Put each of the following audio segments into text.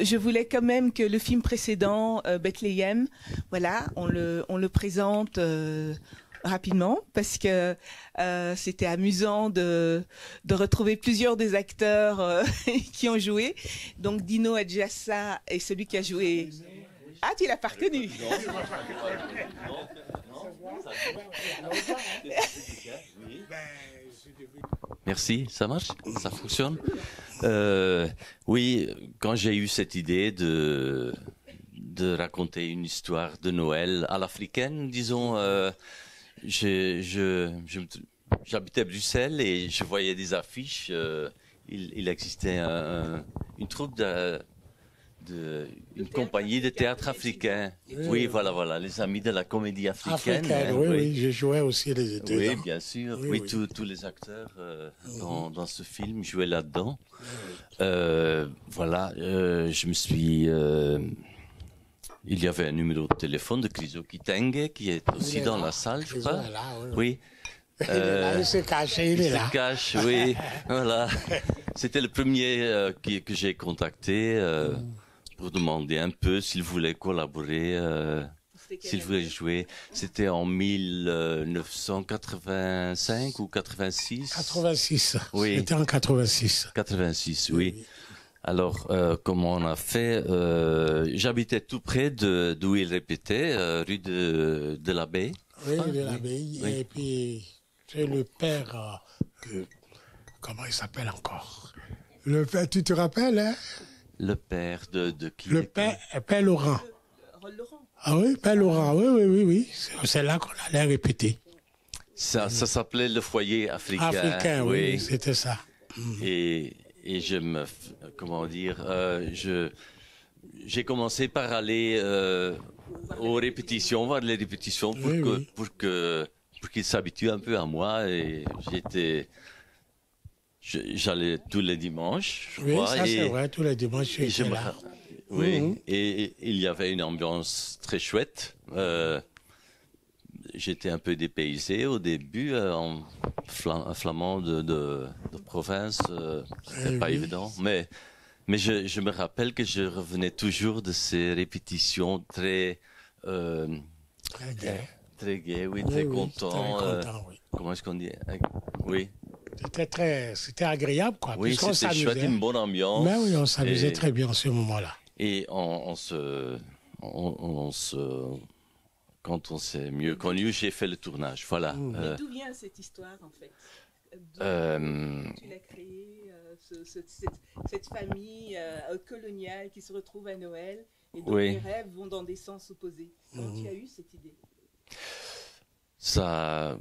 je voulais quand même que le film précédent, Bethléem, voilà, on le présente rapidement parce que c'était amusant de retrouver plusieurs des acteurs qui ont joué. Donc Dino Adjassa est celui qui a joué. Ah, tu l'as pas reconnu? Merci, ça marche? Ça fonctionne? Oui, quand j'ai eu cette idée de raconter une histoire de Noël à l'africaine, disons, j'habitais à Bruxelles et je voyais des affiches. Il existait une troupe une compagnie de théâtre africain. Oui, voilà, les amis de la comédie africaine. Oui, je jouais aussi les étés. Oui, bien sûr. Oui, tous les acteurs dans ce film jouaient là-dedans. Voilà, je me suis... il y avait un numéro de téléphone de Chryso Kitenge qui est aussi dans la salle, je crois. Oui. Il se cache, il est là. Il se cache, oui. Voilà. C'était le premier que j'ai contacté pour demander un peu s'il voulait collaborer, s'il voulait jouer. C'était en 1985 ou 86. 86. Oui. C'était en 86. 86, oui. Alors, comment on a fait? J'habitais tout près d'où il répétait, rue de l'Abbaye. Oui, de l'Abbaye. Oui. Et puis, c'est le père... comment il s'appelle encore? Le père, tu te rappelles, hein? Le père de qui? Le père Laurent. Ah oui, Père Laurent, oui. C'est là qu'on allait répéter. Ça s'appelait le foyer africain. Africain, oui, c'était ça. Et comment dire, j'ai commencé par aller aux répétitions, voir les répétitions pour qu'ils s'habituent un peu à moi et j'allais tous les dimanches, je crois. Oui, ça c'est vrai, tous les dimanches, je suis là. Oui, et il y avait une ambiance très chouette. J'étais un peu dépaysé au début, en flamand de province, c'était pas évident. Mais je me rappelle que je revenais toujours de ces répétitions très gai, oui, très content. Oui. Comment est-ce qu'on dit? Oui. C'était agréable, quoi. Oui, c'était chouette, une bonne ambiance. Mais oui, on s'amusait très bien en ce moment-là. Et quand on s'est mieux connu, j'ai fait le tournage. Voilà. Mais d'où vient cette histoire, en fait? Tu l'as créée, cette famille coloniale qui se retrouve à Noël et dont les rêves vont dans des sens opposés. Comment tu as eu cette idée? Ça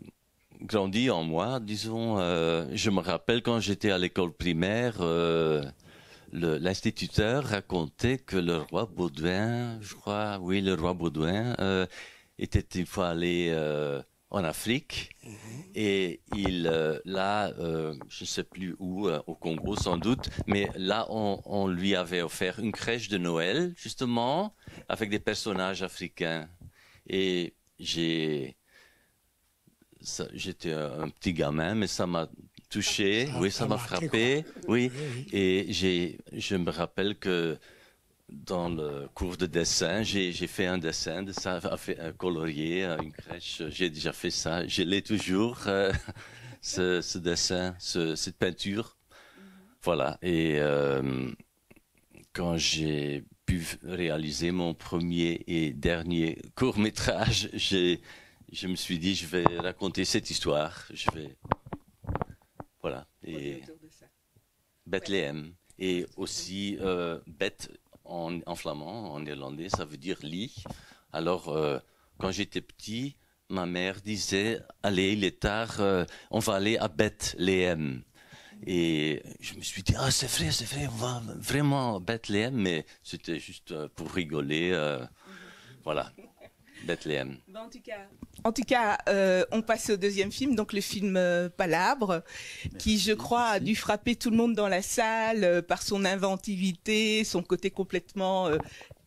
grandit en moi, disons. Je me rappelle quand j'étais à l'école primaire, l'instituteur racontait que le roi Baudouin, je crois, oui, le roi Baudouin, était une fois allé en Afrique et je ne sais plus où, au Congo sans doute, mais là on lui avait offert une crèche de Noël justement avec des personnages africains et j'étais un petit gamin, mais ça m'a touché, ça m'a frappé, et je me rappelle que dans le cours de dessin, j'ai fait un dessin de ça, un colorier, une crèche. J'ai déjà fait ça. Je l'ai toujours, ce dessin, cette peinture. Voilà. Et quand j'ai pu réaliser mon premier et dernier court-métrage, je me suis dit, je vais raconter cette histoire. Voilà. Et Bethléem. Et aussi Beth. En flamand, en irlandais, ça veut dire lit. Alors, quand j'étais petit, ma mère disait, allez, il est tard, on va aller à Bethléem. Et je me suis dit, ah, c'est vrai, on va vraiment à Bethléem, mais c'était juste pour rigoler. Voilà, Bethléem. En tout cas, on passe au deuxième film, donc le film Palabre, qui, je crois, a dû frapper tout le monde dans la salle par son inventivité, son côté complètement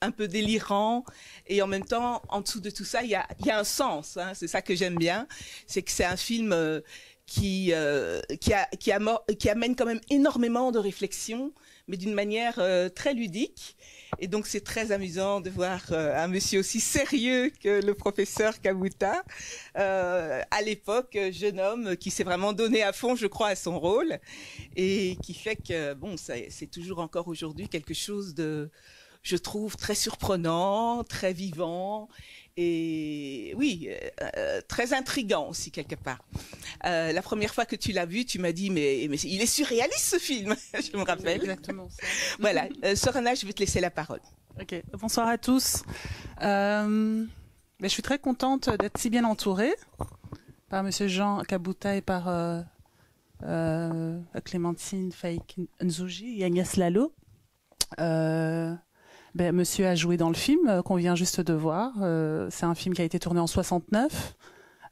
un peu délirant. Et en même temps, en dessous de tout ça, il y a un sens. Hein, c'est ça que j'aime bien. C'est que c'est un film qui amène quand même énormément de réflexion, mais d'une manière très ludique. Et donc c'est très amusant de voir un monsieur aussi sérieux que le professeur Kabuta, à l'époque jeune homme qui s'est vraiment donné à fond, je crois, à son rôle, et qui fait que bon, c'est toujours encore aujourd'hui quelque chose de, je trouve, très surprenant, très vivant. Et oui, très intriguant aussi quelque part. La première fois que tu l'as vu, tu m'as dit mais il est surréaliste ce film, je me rappelle. Exactement. Ça. Voilà, Sorana, je vais te laisser la parole. Ok, bonsoir à tous. Je suis très contente d'être si bien entourée par Monsieur Jean Kabuta et par Clémentine Faïk Nzouji et Agnès Lalo. Monsieur a joué dans le film qu'on vient juste de voir. C'est un film qui a été tourné en 69.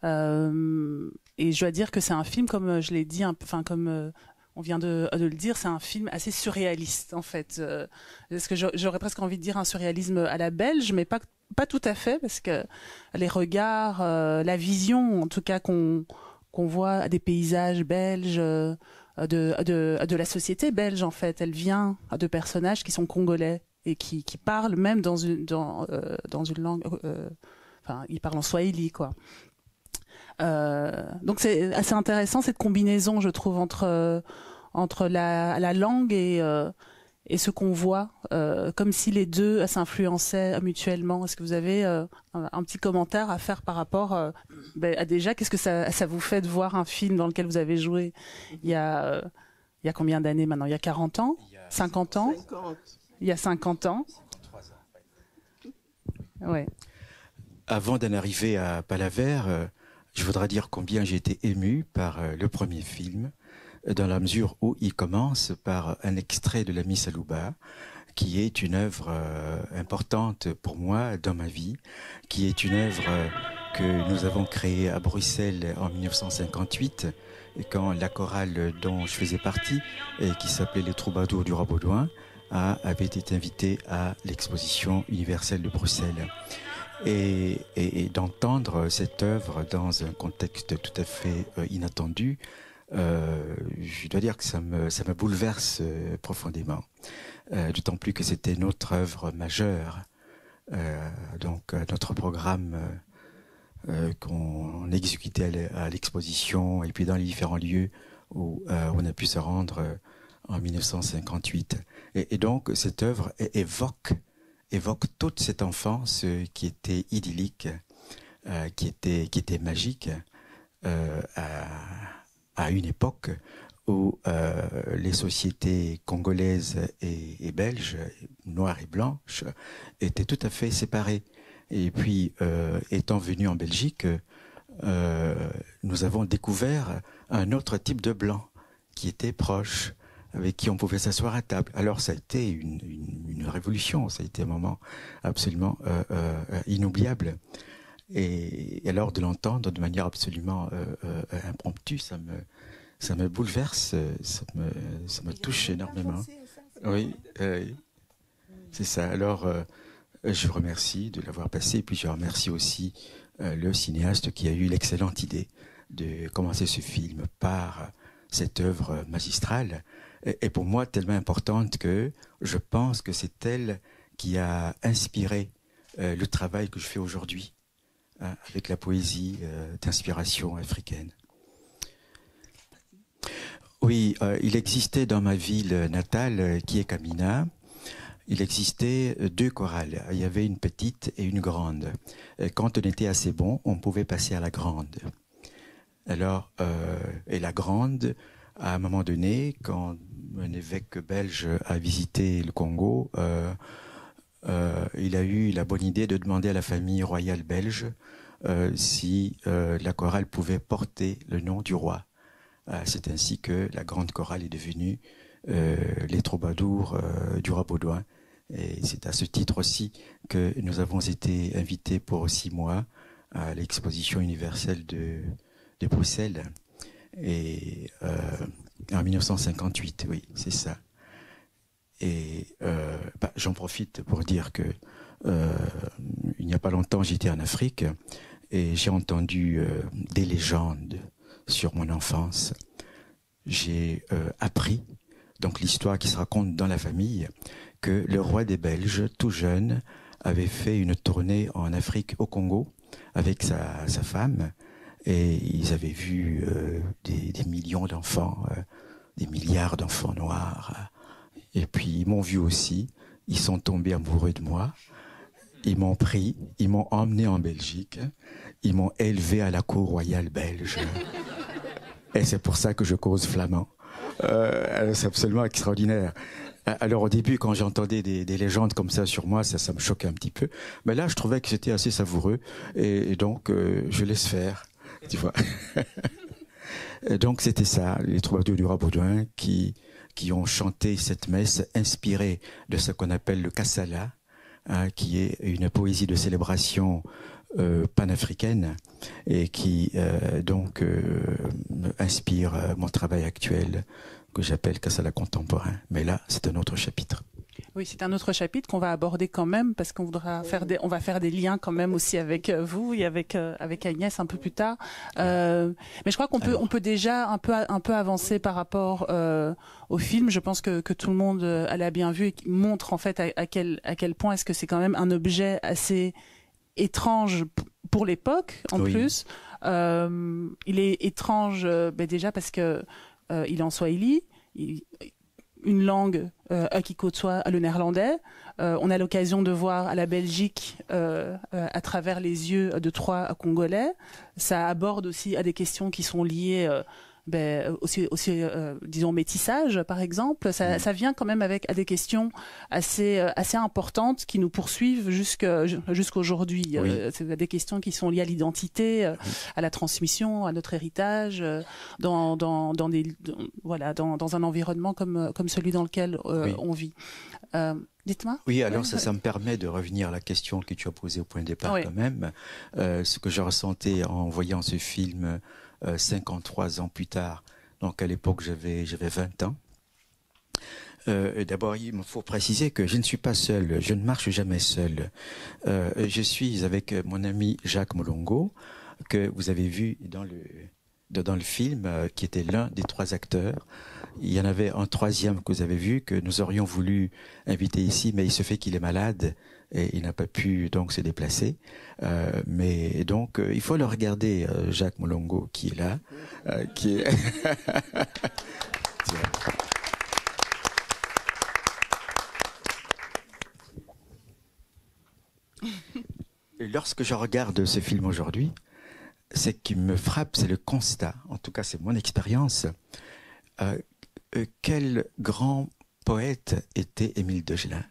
Et je dois dire que c'est un film, comme je l'ai dit, comme on vient de le dire, c'est un film assez surréaliste en fait. Est-ce que j'aurais presque envie de dire un surréalisme à la belge, mais pas tout à fait, parce que les regards, la vision, en tout cas qu'on voit des paysages belges, de la société belge en fait, elle vient de personnages qui sont congolais et qui parlent même dans une langue, ils parlent en swahili quoi. Donc c'est assez intéressant cette combinaison, je trouve, entre la langue et ce qu'on voit, comme si les deux s'influençaient mutuellement. Est-ce que vous avez un petit commentaire à faire par rapport à déjà, qu'est-ce que ça vous fait de voir un film dans lequel vous avez joué il y a combien d'années maintenant? Il y a 40 ans? 50 ans? 50. Il y a 50 ans. Ouais. Avant d'en arriver à Palavert, je voudrais dire combien j'ai été ému par le premier film, dans la mesure où il commence par un extrait de La Miss Alouba, qui est une œuvre importante pour moi dans ma vie, qui est une œuvre que nous avons créée à Bruxelles en 1958, et quand la chorale dont je faisais partie, et qui s'appelait Les Troubadours du Roi Baudouin, avait été invitée à l'exposition universelle de Bruxelles. Et d'entendre cette œuvre dans un contexte tout à fait inattendu, je dois dire que ça me bouleverse profondément. D'autant plus que c'était notre œuvre majeure, donc notre programme qu'on exécutait à l'exposition et puis dans les différents lieux où on a pu se rendre en 1958. Et donc cette œuvre évoque toute cette enfance qui était idyllique, qui était magique, à une époque où les sociétés congolaises et belges, noires et blanches, étaient tout à fait séparées. Et puis, étant venu en Belgique, nous avons découvert un autre type de blanc qui était proche, avec qui on pouvait s'asseoir à table. Alors ça a été une révolution, ça a été un moment absolument inoubliable. Et alors de l'entendre de manière absolument impromptue, ça me bouleverse, ça me touche énormément. Oui, c'est ça. Alors je vous remercie de l'avoir passé, et puis je remercie aussi le cinéaste qui a eu l'excellente idée de commencer ce film par cette œuvre magistrale, et pour moi tellement importante que je pense que c'est elle qui a inspiré le travail que je fais aujourd'hui, avec la poésie d'inspiration africaine. Oui, il existait dans ma ville natale, qui est Kamina, il existait deux chorales. Il y avait une petite et une grande. Quand on était assez bon, on pouvait passer à la grande. Alors, et la grande, à un moment donné, quand un évêque belge a visité le Congo, il a eu la bonne idée de demander à la famille royale belge si la chorale pouvait porter le nom du roi. C'est ainsi que la grande chorale est devenue les Troubadours du Roi Baudouin. Et c'est à ce titre aussi que nous avons été invités pour 6 mois à l'exposition universelle de Bruxelles. Et en 1958, oui, c'est ça. Et j'en profite pour dire que il n'y a pas longtemps, j'étais en Afrique et j'ai entendu des légendes sur mon enfance. J'ai appris, donc l'histoire qui se raconte dans la famille, que le roi des Belges, tout jeune, avait fait une tournée en Afrique, au Congo, avec sa femme, et ils avaient vu des millions d'enfants, des milliards d'enfants noirs. Et puis ils m'ont vu aussi, ils sont tombés amoureux de moi, ils m'ont pris, ils m'ont emmené en Belgique, ils m'ont élevé à la cour royale belge. Et c'est pour ça que je cause flamand. C'est absolument extraordinaire. Alors au début, quand j'entendais des légendes comme ça sur moi, ça me choquait un petit peu. Mais là, je trouvais que c'était assez savoureux. Et donc, je laisse faire, tu vois. Et donc, c'était ça, les troubadours du roi Baudouin qui ont chanté cette messe inspirée de ce qu'on appelle le Kassala, qui est une poésie de célébration panafricaine et qui donc inspire mon travail actuel que j'appelle Kassala contemporain. Mais là, c'est un autre chapitre. Oui, c'est un autre chapitre qu'on va aborder quand même parce qu'on voudra on va faire des liens quand même aussi avec vous et avec Agnès un peu plus tard. Mais je crois qu'on peut déjà un peu avancer par rapport au film. Je pense que tout le monde l'a bien vu et qui montre en fait à quel point est-ce que c'est quand même un objet assez étrange pour l'époque en plus. Il est étrange déjà parce que il est en swahili, une langue qui côtoie le néerlandais. On a l'occasion de voir à la Belgique à travers les yeux de 3 Congolais. Ça aborde aussi à des questions qui sont liées aussi disons métissage par exemple. Ça vient quand même à des questions assez importantes qui nous poursuivent jusqu'aujourd'hui. C'est des questions qui sont liées à l'identité, à la transmission, à notre héritage, dans un environnement comme celui dans lequel on vit. Dites-moi. Oui, alors ça me permet de revenir à la question que tu as posée au point de départ quand même. Ce que je ressentais en voyant ce film 53 ans plus tard, donc à l'époque j'avais 20 ans. D'abord, il me faut préciser que je ne suis pas seul, je ne marche jamais seul. Je suis avec mon ami Jacques Molongo, que vous avez vu dans le film, qui était l'un des 3 acteurs. Il y en avait un 3e que vous avez vu, que nous aurions voulu inviter ici, mais il se fait qu'il est malade et il n'a pas pu donc se déplacer. Mais donc, il faut le regarder, Jacques Molongo, qui est là, qui est... Et lorsque je regarde ce film aujourd'hui, ce qui me frappe, c'est le constat, en tout cas c'est mon expérience, quel grand poète était Émile Degelin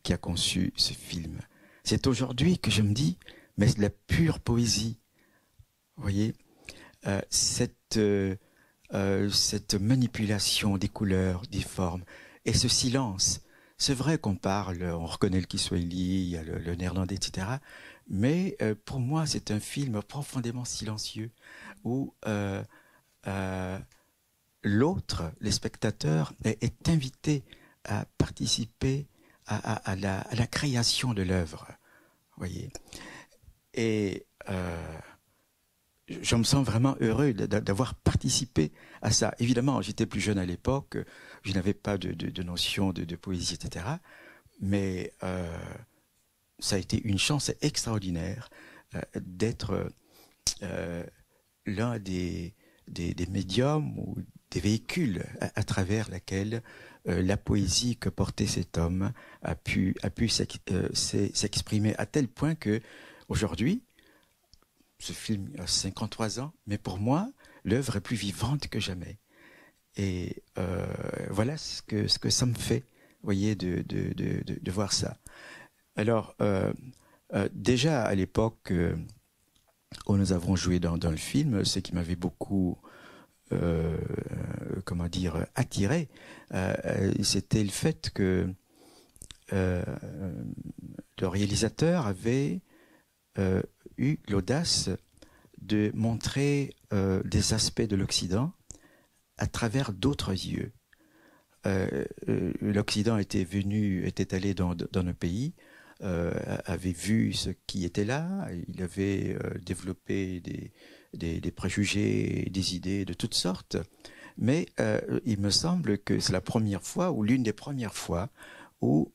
qui a conçu ce film. C'est aujourd'hui que je me dis, mais c'est de la pure poésie. Vous voyez, cette manipulation des couleurs, des formes, et ce silence. C'est vrai qu'on parle, on reconnaît le Kiswahili, il y a le néerlandais, etc. Mais pour moi, c'est un film profondément silencieux où l'autre, les spectateurs, est invité à participer à la création de l'œuvre. Voyez. Et je me sens vraiment heureux d'avoir participé à ça. Évidemment, j'étais plus jeune à l'époque, je n'avais pas de notion de poésie, etc. Mais ça a été une chance extraordinaire d'être l'un des médiums ou des véhicules à travers lesquels la poésie que portait cet homme a pu s'exprimer à tel point que aujourd'hui, ce film a 53 ans, mais pour moi, l'œuvre est plus vivante que jamais. Et voilà ce que ça me fait, vous voyez, de voir ça. Alors, déjà à l'époque où nous avons joué dans le film, ce qui m'avait beaucoup, attiré, c'était le fait que le réalisateur avait eu l'audace de montrer des aspects de l'Occident à travers d'autres yeux. L'Occident était allé dans nos pays avait vu ce qui était là, il avait développé des préjugés, des idées de toutes sortes. Mais il me semble que c'est la première fois, ou l'une des premières fois, où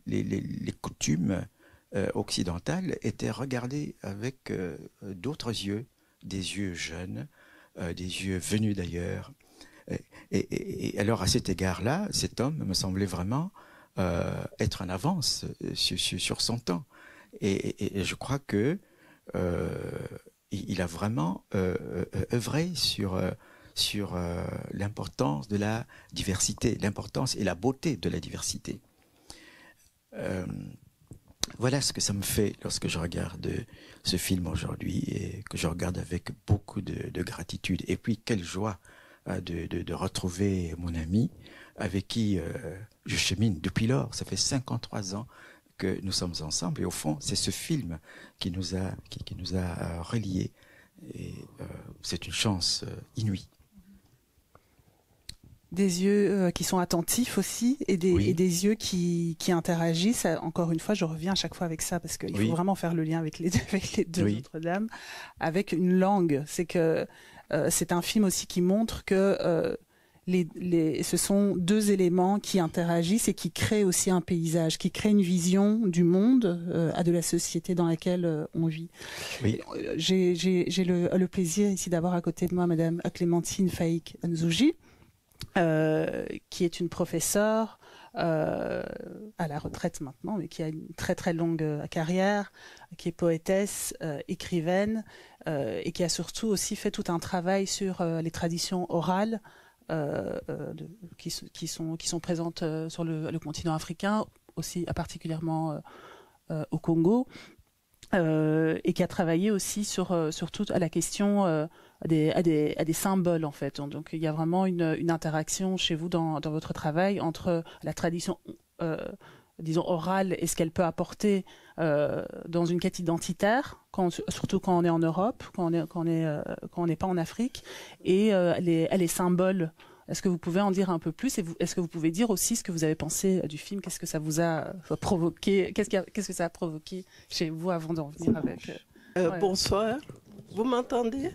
les coutumes occidentales étaient regardées avec d'autres yeux, des yeux jeunes, des yeux venus d'ailleurs. Et alors à cet égard-là, cet homme me semblait vraiment être en avance sur son temps. Et je crois que il a vraiment œuvré sur l'importance de la diversité, l'importance et la beauté de la diversité. Voilà ce que ça me fait lorsque je regarde ce film aujourd'hui et que je regarde avec beaucoup de gratitude. Et puis quelle joie de retrouver mon ami avec qui je chemine depuis lors. Ça fait 53 ans que nous sommes ensemble et au fond c'est ce film qui nous a reliés et c'est une chance inouïe. Des yeux qui sont attentifs aussi et des yeux qui interagissent. Encore une fois, je reviens à chaque fois avec ça parce qu'il faut vraiment faire le lien avec les deux autres dames, avec une langue. C'est que c'est un film aussi qui montre que ce sont deux éléments qui interagissent et qui créent aussi un paysage, qui créent une vision du monde, de la société dans laquelle on vit. Oui. J'ai le plaisir ici d'avoir à côté de moi Madame Clémentine Faïk Nzouji, qui est une professeure à la retraite maintenant, mais qui a une très très longue carrière, qui est poétesse, écrivaine, et qui a surtout aussi fait tout un travail sur les traditions orales qui sont présentes sur le continent africain, aussi particulièrement au Congo, et qui a travaillé aussi sur toute la question à des symboles en fait. Donc il y a vraiment une interaction chez vous dans votre travail entre la tradition disons orale et ce qu'elle peut apporter dans une quête identitaire, surtout quand on est en Europe, quand on n'est pas en Afrique, et les symboles. Est-ce que vous pouvez en dire un peu plus et est-ce que vous pouvez dire aussi ce que vous avez pensé du film? Qu'est-ce que ça vous a provoqué? Qu'est-ce que ça a provoqué chez vous avant d'en venir avec Bonsoir, vous m'entendez?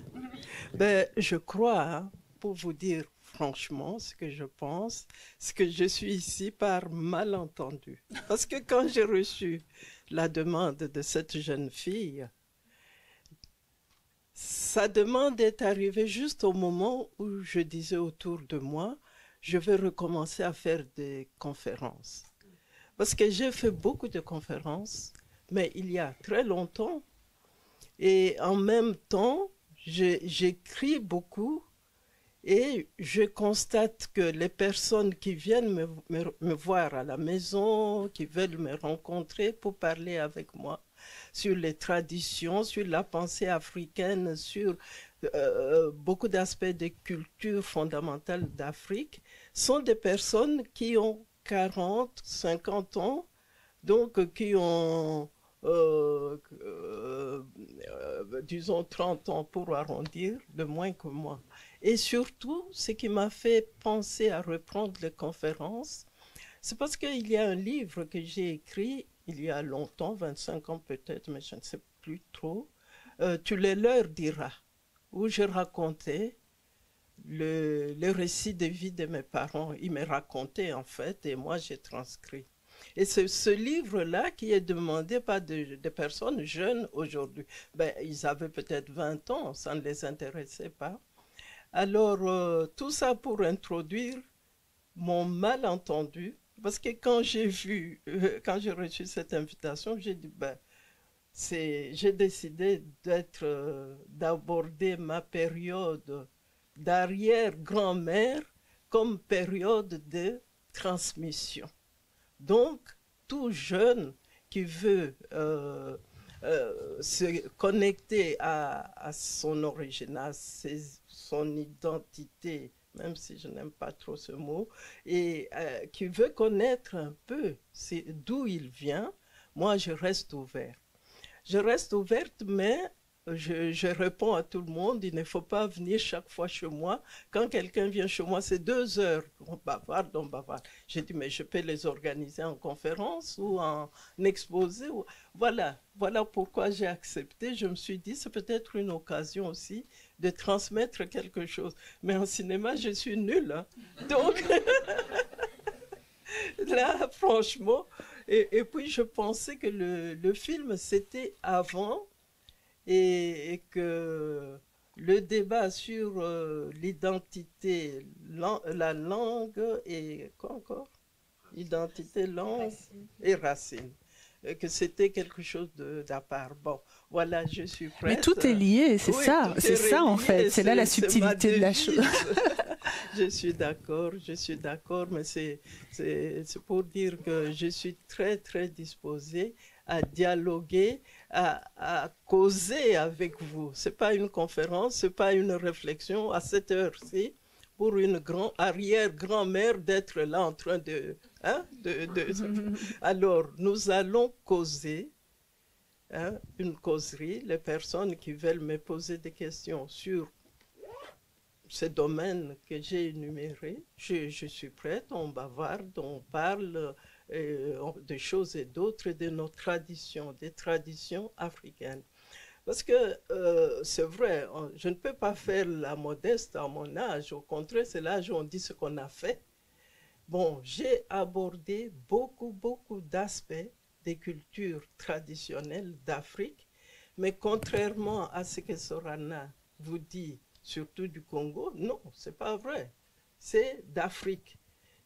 Je crois, hein, pour vous dire franchement ce que je pense, c'est que je suis ici par malentendu. Parce que quand j'ai reçu la demande de cette jeune fille, sa demande est arrivée juste au moment où je disais autour de moi, je vais recommencer à faire des conférences. Parce que j'ai fait beaucoup de conférences, mais il y a très longtemps. Et en même temps, j'écris beaucoup et je constate que les personnes qui viennent me voir à la maison, qui veulent me rencontrer pour parler avec moi, sur les traditions, sur la pensée africaine, sur beaucoup d'aspects des cultures fondamentales d'Afrique, sont des personnes qui ont 40, 50 ans, donc qui ont, disons, 30 ans pour arrondir, de moins que moi. Et surtout, ce qui m'a fait penser à reprendre les conférences, c'est parce qu'il y a un livre que j'ai écrit il y a longtemps, 25 ans peut-être, mais je ne sais plus trop, Tu les leur diras, où je racontais le récit de vie de mes parents. Ils me racontaient en fait, et moi j'ai transcrit. Et c'est ce livre-là qui est demandé par des personnes jeunes aujourd'hui. Ils avaient peut-être 20 ans, ça ne les intéressait pas. Alors, tout ça pour introduire mon malentendu. Parce que quand j'ai reçu cette invitation, j'ai dit, j'ai décidé d'aborder ma période d'arrière-grand-mère comme période de transmission. Donc, tout jeune qui veut se connecter à son origine, à son identité, même si je n'aime pas trop ce mot, et qui veut connaître un peu d'où il vient, moi je reste ouverte. Je reste ouverte, mais je réponds à tout le monde, il ne faut pas venir chaque fois chez moi. Quand quelqu'un vient chez moi, c'est 2 heures. On bavarde, on bavarde. J'ai dit, mais je peux les organiser en conférence ou en exposé. Voilà pourquoi j'ai accepté. Je me suis dit, c'est peut-être une occasion aussi de transmettre quelque chose. Mais en cinéma, je suis nulle. Hein. Donc, là, franchement, et puis je pensais que le film, c'était avant. Et que le débat sur l'identité, la langue et quoi encore? Identité, langue et racine. Que c'était quelque chose d'à part. Bon, voilà, je suis prête. Mais tout est lié, c'est ça, c'est ça en fait. C'est là la subtilité de la chose. Je suis d'accord, mais c'est pour dire que je suis très, très disposée à dialoguer, à causer avec vous. Ce n'est pas une conférence, ce n'est pas une réflexion à cette heure-ci pour une arrière-grand-mère d'être là en train de... Alors, nous allons causer, une causerie, les personnes qui veulent me poser des questions sur ces domaines que j'ai énumérés, je suis prête, on bavarde, on parle de choses et d'autres, de nos traditions, des traditions africaines. Parce que c'est vrai, je ne peux pas faire la modeste à mon âge, au contraire, c'est l'âge où on dit ce qu'on a fait. Bon, j'ai abordé beaucoup d'aspects des cultures traditionnelles d'Afrique, mais contrairement à ce que Sorana vous dit, surtout du Congo, non, c'est pas vrai. C'est d'Afrique.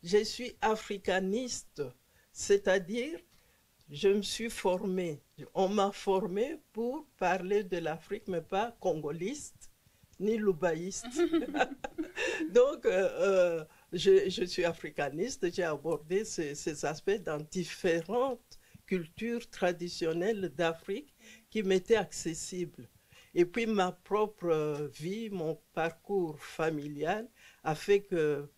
Je suis africaniste, c'est-à-dire je me suis formée, on m'a formée pour parler de l'Afrique, mais pas congoliste ni loubaïste. Donc, je suis africaniste, j'ai abordé ces aspects dans différentes cultures traditionnelles d'Afrique qui m'étaient accessibles. Et puis ma propre vie, mon parcours familial a fait que,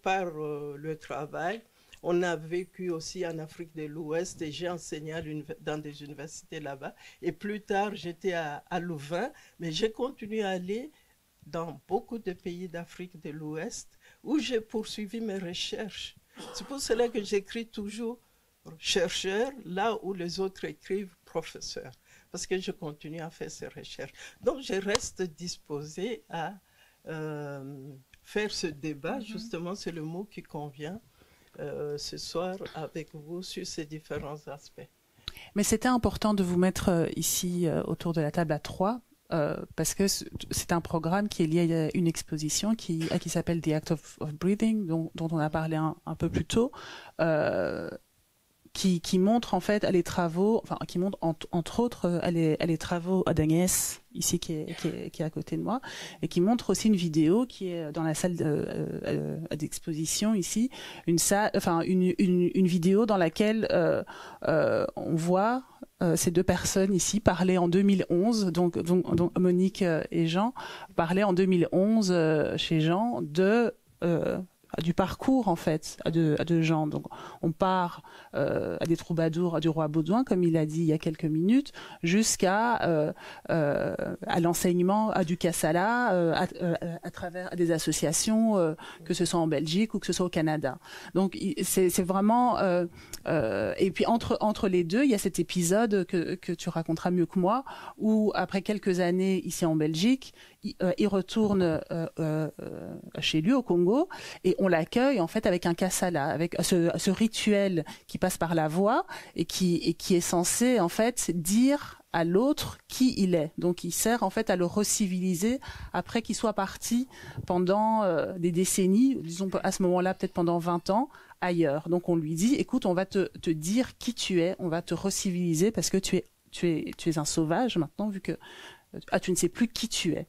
par le travail, on a vécu aussi en Afrique de l'Ouest et j'ai enseigné dans des universités là-bas. Et plus tard, j'étais à Louvain, mais j'ai continué à aller dans beaucoup de pays d'Afrique de l'Ouest où j'ai poursuivi mes recherches. C'est pour cela que j'écris toujours chercheur là où les autres écrivent professeur, parce que je continue à faire ces recherches. Donc, je reste disposée à faire ce débat, justement, c'est le mot qui convient ce soir avec vous sur ces différents aspects. Mais c'était important de vous mettre ici autour de la table à 3, parce que c'est un programme qui est lié à une exposition qui s'appelle The Act of Breathing, dont on a parlé un peu plus tôt, qui montre en fait les travaux, enfin qui montre entre autres les travaux d'Agnès ici qui est à côté de moi, et qui montre aussi une vidéo qui est dans la salle d'exposition ici, une vidéo dans laquelle on voit ces deux personnes ici parler en 2011, donc Monique et Jean parlaient en 2011 chez Jean du parcours en fait de Jean. Donc on part à des troubadours du roi Baudouin, comme il a dit il y a quelques minutes, jusqu'à à l'enseignement du Kassala à travers des associations, que ce soit en Belgique ou que ce soit au Canada. Donc c'est vraiment et puis entre les deux, il y a cet épisode que tu raconteras mieux que moi, où après quelques années ici en Belgique, il retourne chez lui au Congo et on l'accueille en fait avec un kassala, avec ce rituel qui passe par la voix et qui est censé en fait dire à l'autre qui il est. Donc il sert en fait à le reciviliser après qu'il soit parti pendant des décennies, disons à ce moment-là peut-être pendant 20 ans ailleurs. Donc on lui dit écoute, on va te dire qui tu es, on va te reciviliser parce que tu es un sauvage maintenant vu que tu ne sais plus qui tu es.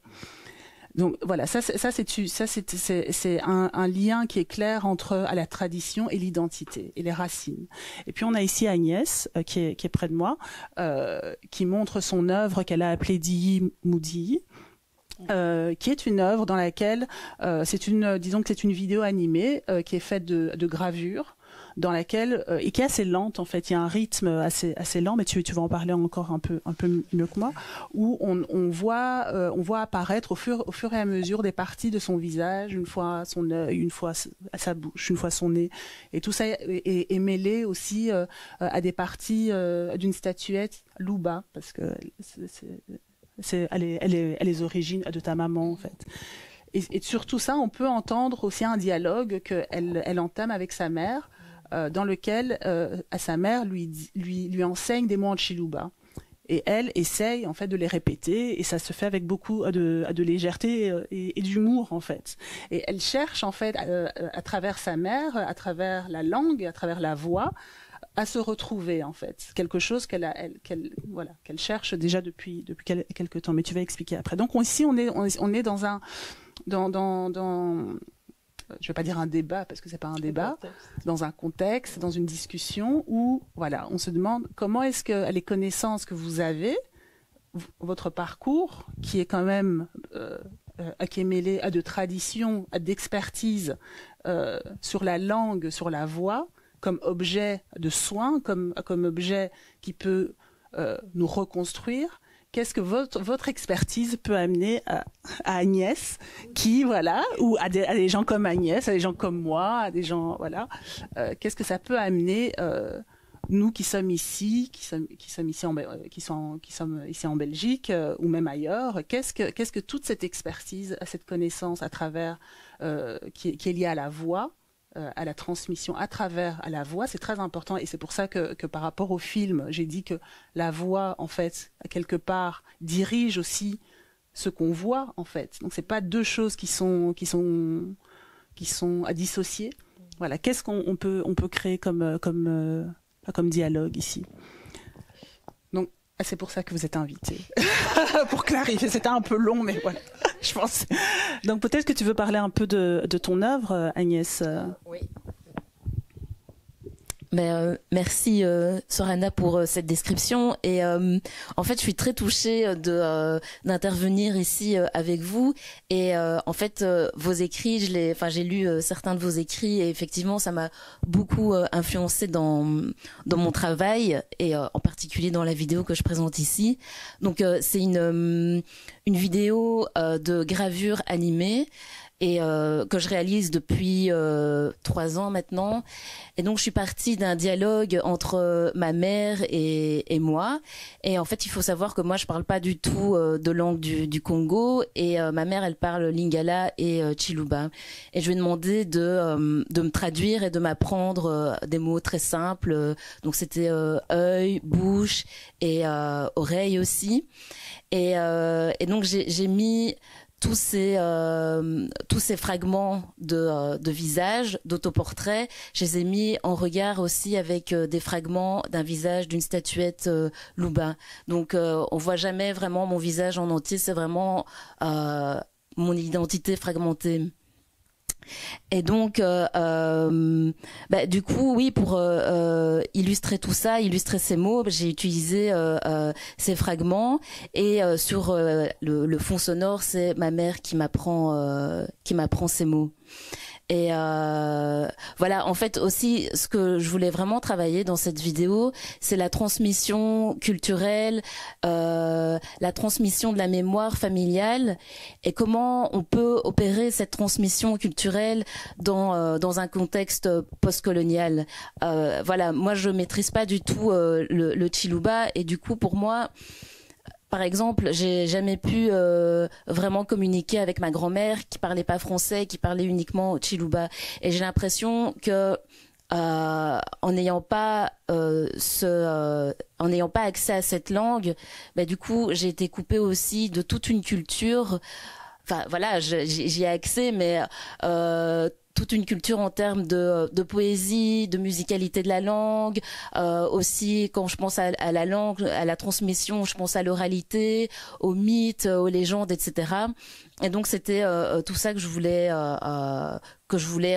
Donc voilà, ça c'est un lien qui est clair entre la tradition et l'identité et les racines. Et puis on a ici Agnès qui est près de moi, qui montre son œuvre qu'elle a appelée Diyi Moudi, qui est une œuvre dans laquelle disons que c'est une vidéo animée qui est faite de gravures. dans laquelle et qui est assez lente en fait. Il y a un rythme assez lent, mais tu vas en parler encore un peu mieux que moi, où on voit apparaître au fur et à mesure des parties de son visage, une fois son œil, une fois sa bouche, une fois son nez, et tout ça est mêlé aussi à des parties d'une statuette Luba, parce que elle est les origines de ta maman en fait. Et sur tout ça, on peut entendre aussi un dialogue qu'elle entame avec sa mère, dans lequel à sa mère lui enseigne des mots en Chiluba. Et elle essaye en fait de les répéter, et ça se fait avec beaucoup de légèreté et d'humour en fait. Et elle cherche en fait à travers sa mère, à travers la langue, à travers la voix, à se retrouver en fait, quelque chose qu'elle cherche déjà depuis quelque temps. Mais tu vas expliquer après. Donc ici on est dans je vais pas dire un débat parce que c'est pas un débat, dans un contexte, dans une discussion où voilà, on se demande comment est-ce que les connaissances que vous avez, votre parcours qui est quand même qui est mêlé à de traditions, à d'expertise sur la langue, sur la voix, comme objet de soin, comme objet qui peut nous reconstruire. Qu'est-ce que votre expertise peut amener à Agnès, qui voilà, ou à des gens comme Agnès, à des gens comme moi, à des gens voilà. Qu'est-ce que ça peut amener nous qui sommes ici, qui sommes ici en Belgique ou même ailleurs. Qu'est-ce que toute cette expertise, cette connaissance à travers qui est liée à la voix, à la transmission à la voix, c'est très important, et c'est pour ça que par rapport au film, j'ai dit que la voix, en fait, quelque part, dirige aussi ce qu'on voit, en fait. Donc c'est pas deux choses qui sont à dissocier. Voilà, qu'est-ce qu'on peut créer comme dialogue ici. Donc c'est pour ça que vous êtes invité. Pour clarifier, c'était un peu long, mais voilà, je pense. Donc peut-être que tu veux parler un peu de ton œuvre, Agnès. Oui. Merci Sorana pour cette description, et en fait je suis très touchée d'intervenir ici avec vous, et en fait vos écrits, j'ai lu certains de vos écrits, et effectivement ça m'a beaucoup influencé dans mon travail, et en particulier dans la vidéo que je présente ici. Donc c'est une vidéo de gravure animée, et que je réalise depuis 3 ans maintenant. Et donc je suis partie d'un dialogue entre ma mère et moi. Et en fait, il faut savoir que moi je parle pas du tout de langue du Congo, et ma mère elle parle lingala et chiluba. Et je lui ai demandé de me traduire et de m'apprendre des mots très simples. Donc c'était œil, bouche et oreille aussi. Et donc j'ai mis tous ces fragments de visage, d'autoportrait, je les ai mis en regard aussi avec des fragments d'un visage d'une statuette Luba. Donc on voit jamais vraiment mon visage en entier, c'est vraiment mon identité fragmentée. Et donc du coup oui, pour illustrer tout ça, illustrer ces mots, j'ai utilisé ces fragments, et sur le fond sonore, c'est ma mère qui m'apprend ces mots. Et voilà, en fait aussi, ce que je voulais vraiment travailler dans cette vidéo, c'est la transmission culturelle, la transmission de la mémoire familiale, et comment on peut opérer cette transmission culturelle dans un contexte postcolonial. Voilà, moi je maîtrise pas du tout le Chiluba, et du coup pour moi, par exemple, j'ai jamais pu vraiment communiquer avec ma grand-mère qui parlait pas français, qui parlait uniquement Chiluba. Et j'ai l'impression que en n'ayant pas accès à cette langue, du coup, j'ai été coupée aussi de toute une culture. Enfin voilà, j'y ai accès, mais toute une culture en termes de poésie, de musicalité de la langue, aussi quand je pense à la langue, à la transmission, je pense à l'oralité, aux mythes, aux légendes, etc. Et donc c'était tout ça que je voulais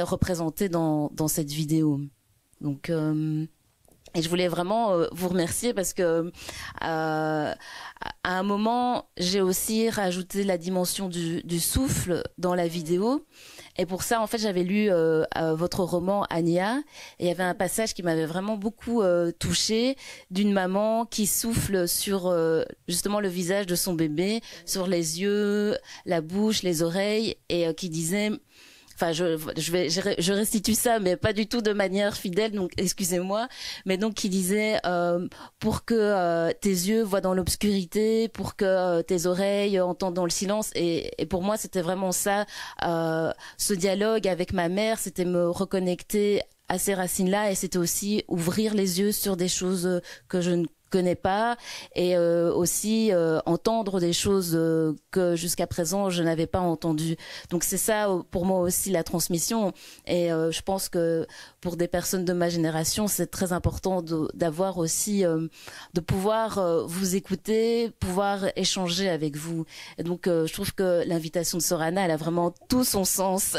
représenter dans cette vidéo. Donc Et je voulais vraiment vous remercier parce que à un moment, j'ai aussi rajouté la dimension du souffle dans la vidéo. Et pour ça, en fait, j'avais lu votre roman Ania, et il y avait un passage qui m'avait vraiment beaucoup touchée, d'une maman qui souffle sur justement le visage de son bébé, sur les yeux, la bouche, les oreilles, et qui disait... Enfin, je restitue ça, mais pas du tout de manière fidèle, donc excusez-moi. Mais donc, qui disait pour que tes yeux voient dans l'obscurité, pour que tes oreilles entendent dans le silence. Et pour moi, c'était vraiment ça. Ce dialogue avec ma mère, c'était me reconnecter à ces racines-là, et c'était aussi ouvrir les yeux sur des choses que je ne connais pas, et aussi entendre des choses que jusqu'à présent je n'avais pas entendues. Donc c'est ça pour moi aussi la transmission, et je pense que pour des personnes de ma génération c'est très important d'avoir aussi de pouvoir vous écouter, pouvoir échanger avec vous. Et donc je trouve que l'invitation de Sorana, elle a vraiment tout son sens.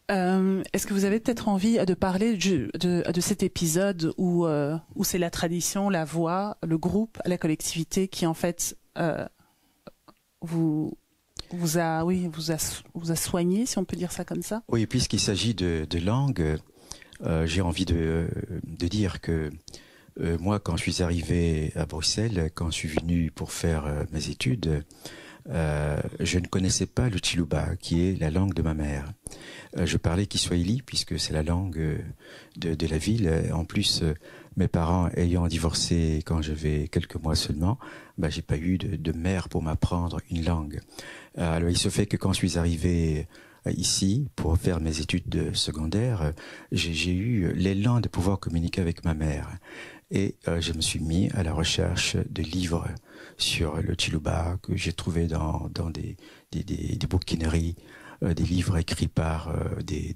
Est-ce que vous avez peut-être envie de parler de cet épisode où c'est la tradition, la voix, le groupe, la collectivité qui en fait vous a soigné, si on peut dire ça comme ça? Oui, puisqu'il s'agit de langue, j'ai envie de dire que moi, quand je suis arrivé à Bruxelles, quand je suis venu pour faire mes études, je ne connaissais pas le Chiluba, qui est la langue de ma mère. Je parlais Kiswahili, puisque c'est la langue de la ville. En plus, mes parents ayant divorcé quand j'avais quelques mois seulement, j'ai pas eu de mère pour m'apprendre une langue. Alors, il se fait que quand je suis arrivé ici, pour faire mes études de secondaire, j'ai eu l'élan de pouvoir communiquer avec ma mère. Et je me suis mis à la recherche de livres sur le Chiluba que j'ai trouvé dans des bouquineries, des livres écrits par des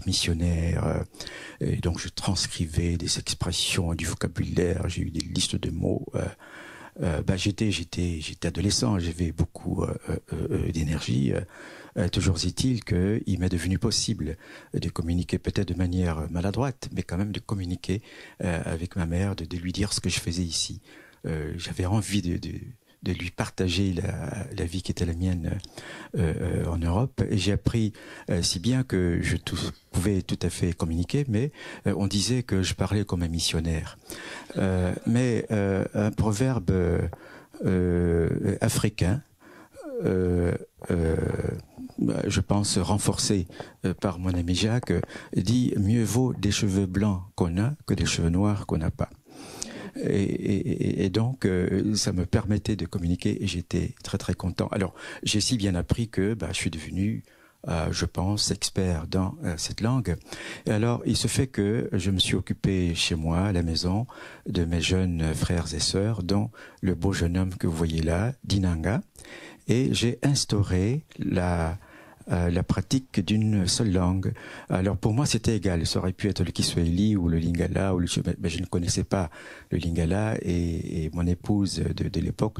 missionnaires. Et donc je transcrivais des expressions, du vocabulaire, j'ai eu des listes de mots. J'étais adolescent, j'avais beaucoup d'énergie. Toujours est-il qu'il m'est devenu possible de communiquer, peut-être de manière maladroite, mais quand même de communiquer avec ma mère, de lui dire ce que je faisais ici. J'avais envie de lui partager la vie qui était la mienne en Europe, et j'ai appris si bien que je pouvais tout à fait communiquer, mais on disait que je parlais comme un missionnaire. Mais un proverbe africain, je pense renforcé par mon ami Jacques, dit « Mieux vaut des cheveux blancs qu'on a que des cheveux noirs qu'on n'a pas ». Et donc, ça me permettait de communiquer, et j'étais très très content. Alors, j'ai si bien appris que je suis devenu, je pense, expert dans cette langue. Et alors, il se fait que je me suis occupé chez moi, à la maison, de mes jeunes frères et sœurs, dont le beau jeune homme que vous voyez là, Dinanga, et j'ai instauré la pratique d'une seule langue. Alors pour moi c'était égal, ça aurait pu être le Kiswahili ou le Lingala, mais je ne connaissais pas le Lingala, et mon épouse de l'époque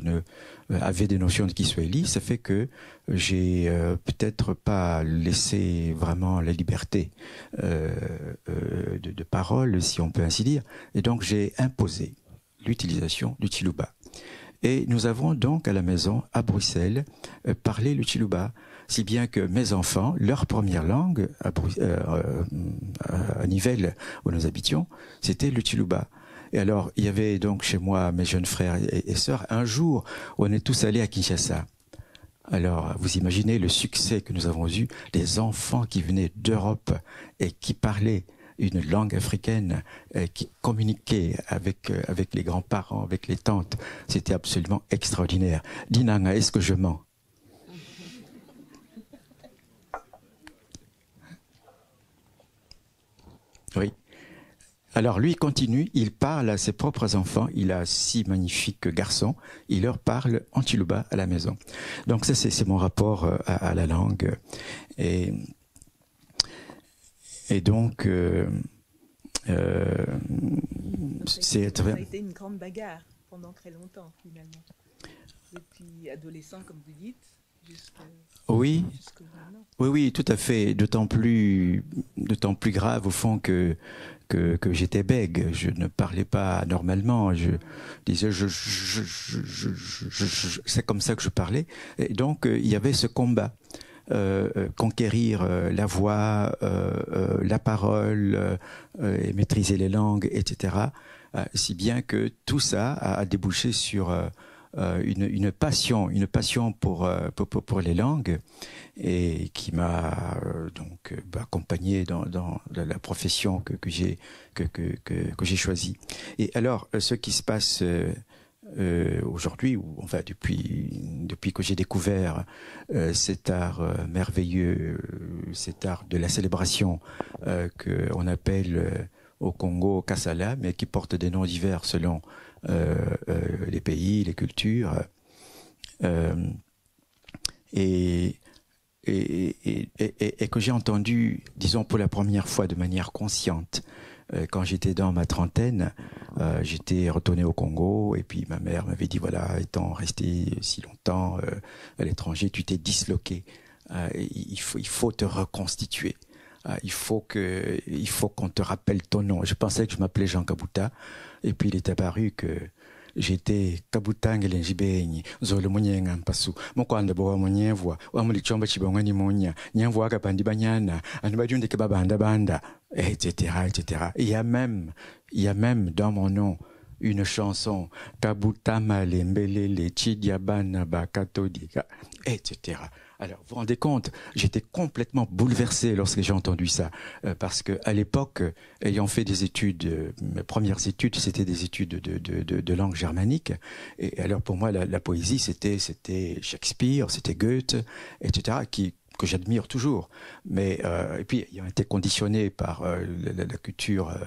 avait des notions de Kiswahili. Ça fait que j'ai peut-être pas laissé vraiment la liberté de parole, si on peut ainsi dire, et donc j'ai imposé l'utilisation du Chiluba. Et nous avons donc à la maison, à Bruxelles, parlé le Chiluba, si bien que mes enfants, leur première langue à Nivelles, où nous habitions, c'était le Chiluba. Et alors, il y avait donc chez moi mes jeunes frères et sœurs. Un jour, on est tous allés à Kinshasa. Alors, vous imaginez le succès que nous avons eu, des enfants qui venaient d'Europe et qui parlaient une langue africaine, qui communiquait avec les grands-parents, avec les tantes. C'était absolument extraordinaire. Dinanga, est-ce que je mens? Oui. Alors lui continue, il parle à ses propres enfants, il a 6 magnifiques garçons, il leur parle en Chiluba à la maison. Donc ça c'est mon rapport à la langue. Et donc ça a été une grande bagarre pendant très longtemps finalement. Depuis adolescent comme vous dites, Oui, oui, tout à fait. D'autant plus grave au fond que j'étais bègue. Je ne parlais pas normalement. Je disais, c'est comme ça que je parlais. Et donc, il y avait ce combat. Conquérir la voix, la parole, et maîtriser les langues, etc. Si bien que tout ça a débouché sur une passion pour les langues, et qui m'a donc accompagné dans la profession que j'ai choisie. Et alors, ce qui se passe aujourd'hui, ou enfin depuis que j'ai découvert cet art merveilleux, cet art de la célébration qu'on appelle au Congo Kasala, mais qui porte des noms divers selon les pays, les cultures, et que j'ai entendu, disons pour la première fois de manière consciente, quand j'étais dans ma trentaine. J'étais retourné au Congo, et puis ma mère m'avait dit, voilà, étant resté si longtemps à l'étranger, tu t'es disloqué. Il faut te reconstituer. Il faut qu'on te rappelle ton nom. Je pensais que je m'appelais Jean Kabuta, et puis il est apparu que j'étais Kabuta Ngelenjibenyi zolo munyenga mpasu mokwanda bo munyenvwa wa muli chomba chibonga ni munya nyenvwa kapandi banyana anibajunde ke babanda banda, etc., etc. Il y a même dans mon nom une chanson Kabuta Malembelele Chidiabana Bakatodika, etc. Alors, vous vous rendez compte, j'étais complètement bouleversé lorsque j'ai entendu ça, parce que à l'époque, ayant fait des études, mes premières études, c'était des études de langue germanique, et alors pour moi, la poésie, c'était Shakespeare, c'était Goethe, etc., que j'admire toujours, mais et puis ayant été conditionné par la culture,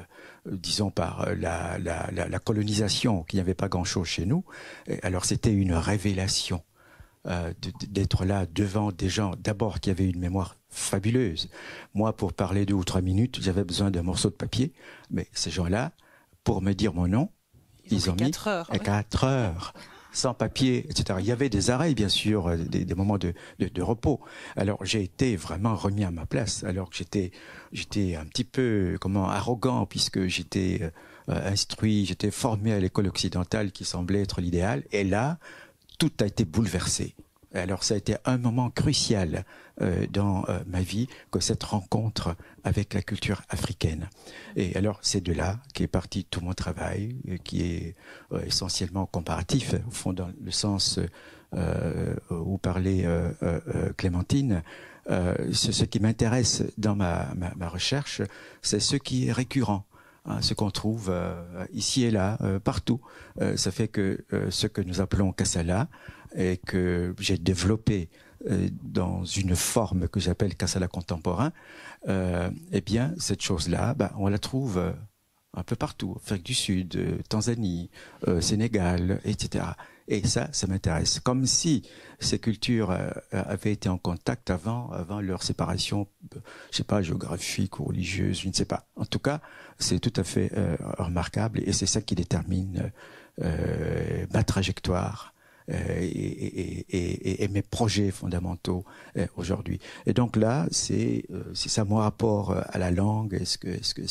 disons par la colonisation, qu'il n'y avait pas grand-chose chez nous, et alors c'était une révélation. D'être là devant des gens d'abord qui avaient une mémoire fabuleuse. Moi, pour parler 2 ou 3 minutes, j'avais besoin d'un morceau de papier, mais ces gens-là, pour me dire mon nom, ils ont mis 4 heures. 4 heures, sans papier, etc. Il y avait des arrêts, bien sûr, des moments de repos. Alors j'ai été vraiment remis à ma place, alors que j'étais un petit peu arrogant, puisque j'étais instruit, j'étais formé à l'école occidentale qui semblait être l'idéal, et là, tout a été bouleversé. Alors ça a été un moment crucial dans ma vie, que cette rencontre avec la culture africaine. Et alors c'est de là qu'est parti tout mon travail, qui est essentiellement comparatif, au fond dans le sens où parlait Clémentine. Ce qui m'intéresse dans ma recherche, c'est ce qui est récurrent. Ce qu'on trouve ici et là, partout. Ça fait que ce que nous appelons Kasala, et que j'ai développé dans une forme que j'appelle Kasala contemporain, eh bien, cette chose-là, on la trouve un peu partout. Afrique du Sud, Tanzanie, Sénégal, etc. Et ça m'intéresse. Comme si ces cultures avaient été en contact avant leur séparation, je sais pas, géographique ou religieuse, je ne sais pas. En tout cas, c'est tout à fait remarquable, et c'est ça qui détermine ma trajectoire et mes projets fondamentaux aujourd'hui. Et donc là, c'est ça mon rapport à la langue, et ce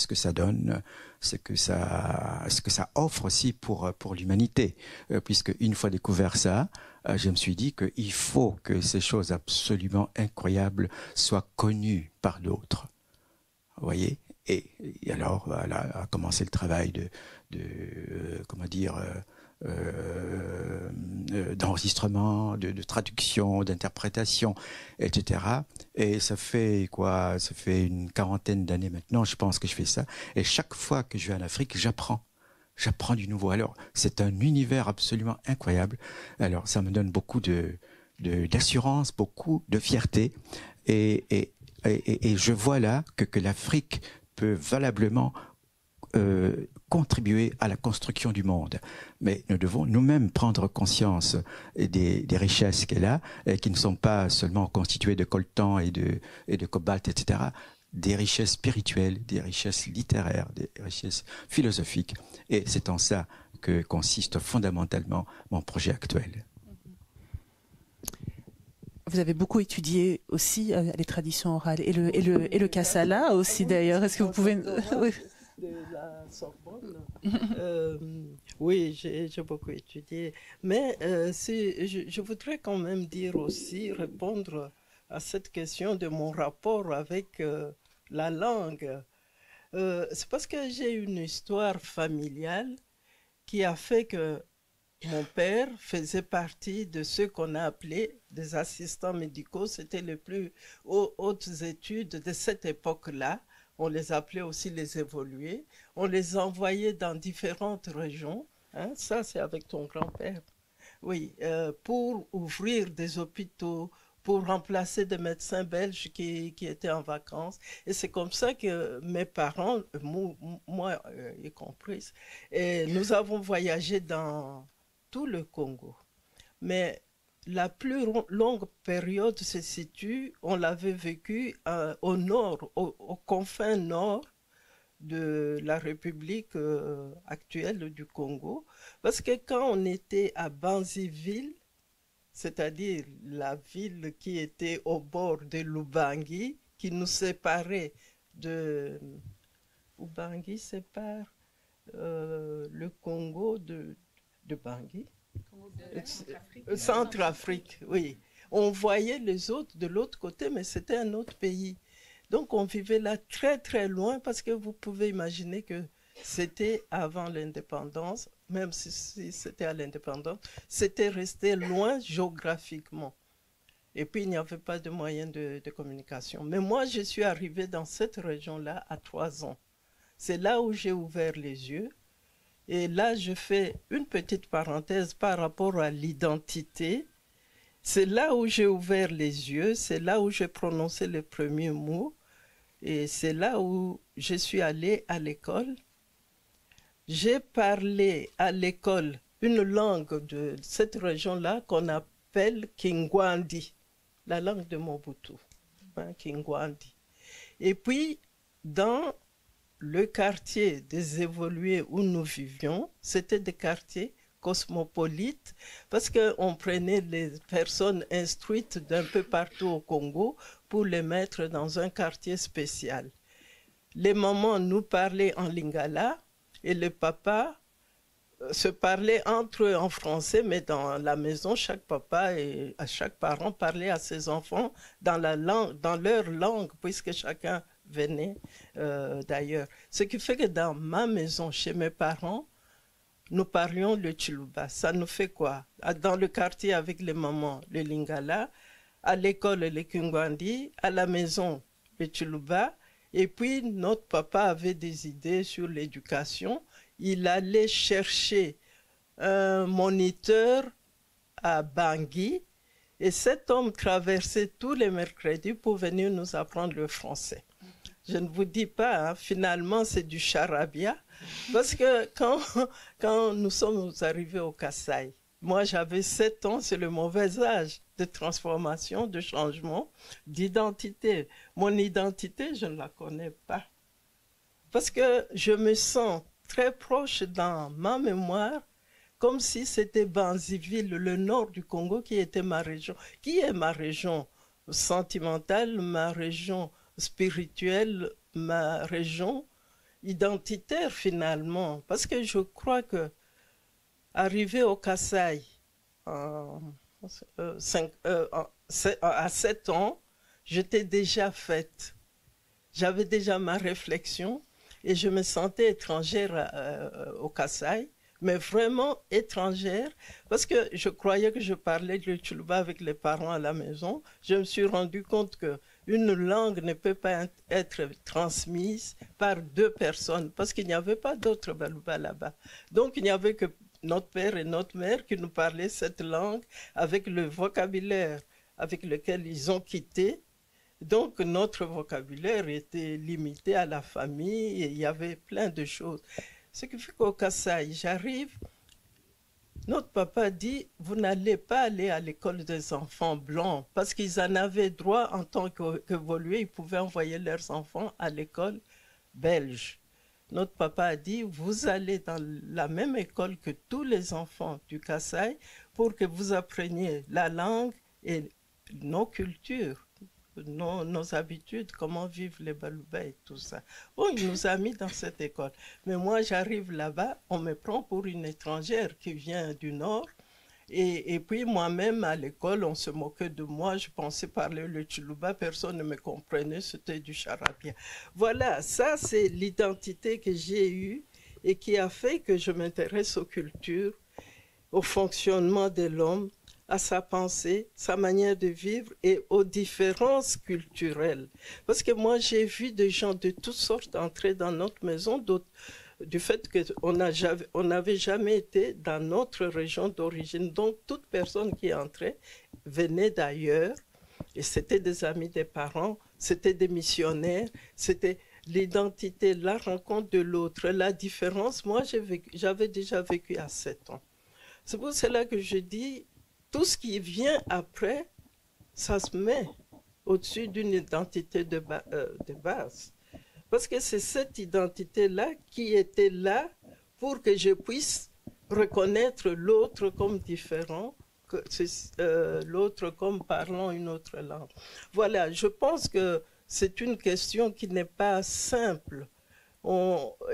que ça donne, ce que ça offre aussi pour l'humanité, puisque une fois découvert ça, je me suis dit qu'il faut que ces choses absolument incroyables soient connues par d'autres. Vous voyez? Et alors, voilà, a commencé le travail d'enregistrement, de traduction, d'interprétation, etc. Et ça fait une 40aine d'années maintenant, je pense que je fais ça. Et chaque fois que je vais en Afrique, j'apprends du nouveau. Alors, c'est un univers absolument incroyable. Alors, ça me donne beaucoup d'assurance, beaucoup de fierté. Et je vois là que l'Afrique peut valablement contribuer à la construction du monde. Mais nous devons nous-mêmes prendre conscience des richesses qu'elle a, et qui ne sont pas seulement constituées de coltan et de cobalt, etc., des richesses spirituelles, des richesses littéraires, des richesses philosophiques. Et c'est en ça que consiste fondamentalement mon projet actuel. Vous avez beaucoup étudié aussi les traditions orales et le kassala aussi d'ailleurs. Est-ce que vous pouvez... Oui. De la Sorbonne. Oui, j'ai beaucoup étudié. Mais je voudrais quand même dire aussi, répondre à cette question de mon rapport avec la langue. C'est parce que j'ai une histoire familiale qui a fait que mon père faisait partie de ceux qu'on a appelés des assistants médicaux. C'était les plus hautes études de cette époque-là. On les appelait aussi les évolués. On les envoyait dans différentes régions. Hein, ça, c'est avec ton grand-père. Oui, pour ouvrir des hôpitaux, pour remplacer des médecins belges qui étaient en vacances. Et c'est comme ça que mes parents, moi y compris, et nous avons voyagé dans tout le Congo. Mais la plus longue période se situe, on l'avait vécu au nord, aux confins nord de la République actuelle du Congo. Parce que quand on était à Banziville, c'est-à-dire la ville qui était au bord de l'Ubangi, qui nous séparait de... Ubangi sépare le Congo de Bangui. Centrafrique, oui. On voyait les autres de l'autre côté, mais c'était un autre pays. Donc on vivait là très très loin, parce que vous pouvez imaginer que c'était avant l'indépendance, même si c'était à l'indépendance, c'était resté loin géographiquement. Et puis il n'y avait pas de moyens de communication. Mais moi, je suis arrivée dans cette région-là à 3 ans. C'est là où j'ai ouvert les yeux. Et là, je fais une petite parenthèse par rapport à l'identité. C'est là où j'ai ouvert les yeux, c'est là où j'ai prononcé les premiers mots. Et c'est là où je suis allée à l'école. J'ai parlé à l'école une langue de cette région-là qu'on appelle Kingwandi, la langue de Mobutu, hein, Kingwandi. Et puis, dans le quartier des évolués où nous vivions, c'était des quartiers cosmopolites, parce qu'on prenait les personnes instruites d'un peu partout au Congo pour les mettre dans un quartier spécial. Les mamans nous parlaient en lingala et les papas se parlaient entre eux en français, mais dans la maison, chaque papa et chaque parent parlait à ses enfants dans leur langue, puisque chacun venait d'ailleurs. Ce qui fait que dans ma maison, chez mes parents, nous parlions le Chiluba. Ça nous fait quoi? Dans le quartier avec les mamans, le Lingala, à l'école, le Kingwandi, à la maison, le Chiluba. Et puis, notre papa avait des idées sur l'éducation. Il allait chercher un moniteur à Bangui. Et cet homme traversait tous les mercredis pour venir nous apprendre le français. Je ne vous dis pas, hein, finalement, c'est du charabia. Parce que quand nous sommes arrivés au Kasaï, moi j'avais 7 ans, c'est le mauvais âge de transformation, de changement, d'identité. Mon identité, je ne la connais pas. Parce que je me sens très proche dans ma mémoire, comme si c'était Banziville, le nord du Congo, qui était ma région. Qui est ma région sentimentale, ma région spirituelle, ma région identitaire finalement, parce que je crois que arrivé au Kasaï à 7 ans, j'étais déjà faite. J'avais déjà ma réflexion et je me sentais étrangère au Kasaï, mais vraiment étrangère, parce que je croyais que je parlais le Chiluba avec les parents à la maison. Je me suis rendu compte que une langue ne peut pas être transmise par 2 personnes, parce qu'il n'y avait pas d'autres Baluba là-bas. Donc il n'y avait que notre père et notre mère qui nous parlaient cette langue avec le vocabulaire avec lequel ils ont quitté. Donc notre vocabulaire était limité à la famille et il y avait plein de choses. Ce qui fait qu'au Kasaï, j'arrive, notre papa dit, vous n'allez pas aller à l'école des enfants blancs, parce qu'ils en avaient droit en tant qu'évolués, ils pouvaient envoyer leurs enfants à l'école belge. Notre papa a dit, vous allez dans la même école que tous les enfants du Kasaï pour que vous appreniez la langue et nos cultures, nos habitudes, comment vivent les Balouba et tout ça. Bon, il nous a mis dans cette école. Mais moi, j'arrive là-bas, on me prend pour une étrangère qui vient du Nord. Et puis moi-même, à l'école, on se moquait de moi. Je pensais parler le Tchoulouba, personne ne me comprenait, c'était du charabia. Voilà, ça c'est l'identité que j'ai eue et qui a fait que je m'intéresse aux cultures, au fonctionnement de l'homme, à sa pensée, sa manière de vivre et aux différences culturelles. Parce que moi, j'ai vu des gens de toutes sortes entrer dans notre maison, du fait qu'on n'avait jamais été dans notre région d'origine. Donc, toute personne qui entrait venait d'ailleurs, et c'était des amis des parents, c'était des missionnaires, c'était l'identité, la rencontre de l'autre, la différence. Moi, j'avais déjà vécu à 7 ans. C'est pour cela que je dis, tout ce qui vient après, ça se met au-dessus d'une identité de base. Parce que c'est cette identité-là qui était là pour que je puisse reconnaître l'autre comme différent, l'autre comme parlant une autre langue. Voilà, je pense que c'est une question qui n'est pas simple.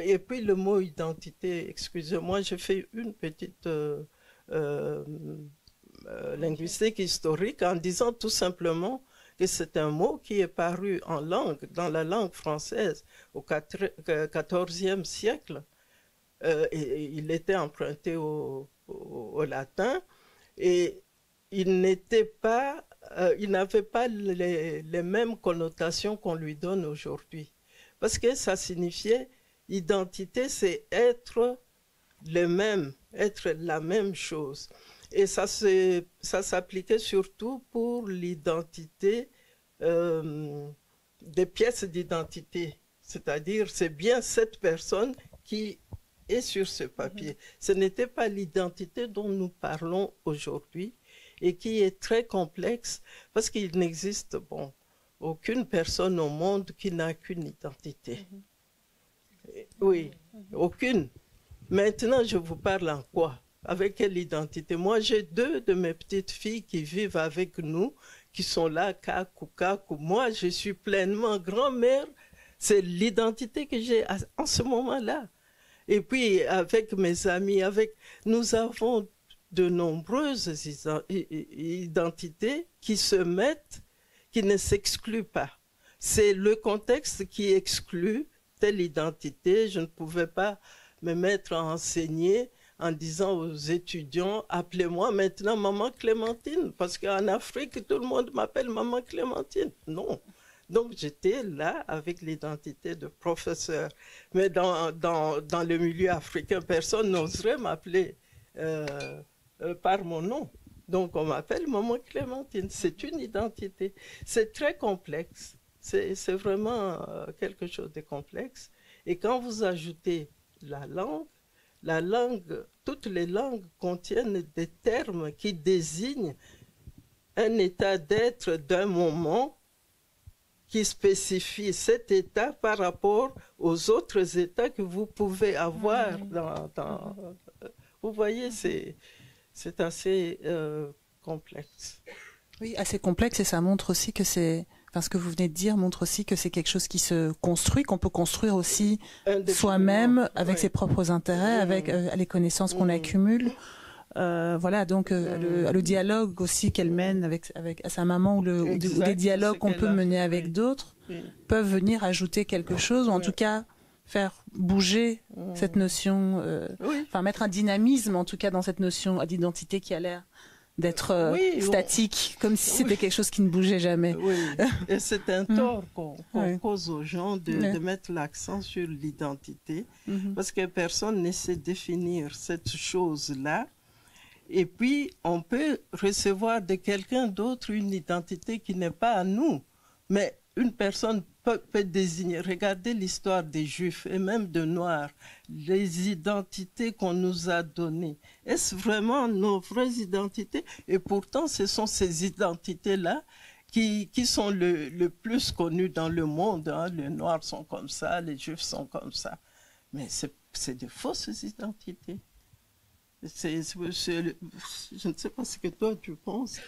Et puis le mot identité, excusez-moi, j'ai fait une petite linguistique historique en disant tout simplement que c'est un mot qui est paru en langue, dans la langue française au XIVe siècle. Et il était emprunté au latin et il n'avait pas les mêmes connotations qu'on lui donne aujourd'hui. Parce que ça signifiait, identité, c'est être le même, être la même chose. Et ça s'appliquait surtout pour l'identité, des pièces d'identité. C'est-à-dire, c'est bien cette personne qui est sur ce papier. Ce n'était pas l'identité dont nous parlons aujourd'hui et qui est très complexe parce qu'il n'existe, aucune personne au monde qui n'a qu'une identité. Oui, aucune. Maintenant, je vous parle en quoi? Avec quelle identité? Moi, j'ai 2 de mes petites filles qui vivent avec nous, qui sont là, kakou. Moi, je suis pleinement grand-mère. C'est l'identité que j'ai en ce moment-là. Et puis, avec mes amis, nous avons de nombreuses identités qui se mettent, qui ne s'excluent pas. C'est le contexte qui exclut telle identité. Je ne pouvais pas me mettre à enseigner en disant aux étudiants, appelez-moi maintenant Maman Clémentine, parce qu'en Afrique, tout le monde m'appelle Maman Clémentine. Non. Donc, j'étais là avec l'identité de professeur. Mais dans le milieu africain, personne n'oserait m'appeler par mon nom. Donc, on m'appelle Maman Clémentine. C'est une identité. C'est très complexe. C'est vraiment quelque chose de complexe. Et quand vous ajoutez la langue, toutes les langues contiennent des termes qui désignent un état d'être d'un moment qui spécifie cet état par rapport aux autres états que vous pouvez avoir. Vous voyez, c'est assez complexe. Oui, assez complexe, et ça montre aussi que c'est... Enfin, ce que vous venez de dire montre aussi que c'est quelque chose qui se construit, qu'on peut construire aussi soi-même, avec ses propres intérêts, avec les connaissances qu'on accumule. Voilà, donc le dialogue aussi qu'elle mène avec à sa maman, ou des dialogues qu'on peut mener avec d'autres, peuvent venir ajouter quelque chose, ou en tout cas faire bouger cette notion, enfin mettre un dynamisme en tout cas dans cette notion d'identité qui a l'air d'être statique, comme si c'était quelque chose qui ne bougeait jamais. Oui, et c'est un tort qu'on cause aux gens de mettre l'accent sur l'identité, parce que personne ne sait définir cette chose-là. Et puis, on peut recevoir de quelqu'un d'autre une identité qui n'est pas à nous, mais une personne peut désigner. Regardez l'histoire des Juifs et même des Noirs, les identités qu'on nous a données. Est-ce vraiment nos vraies identités? Et pourtant, ce sont ces identités-là qui sont le plus connues dans le monde. Hein. Les Noirs sont comme ça, les Juifs sont comme ça. Mais c'est de fausses identités. Je ne sais pas ce que toi tu penses.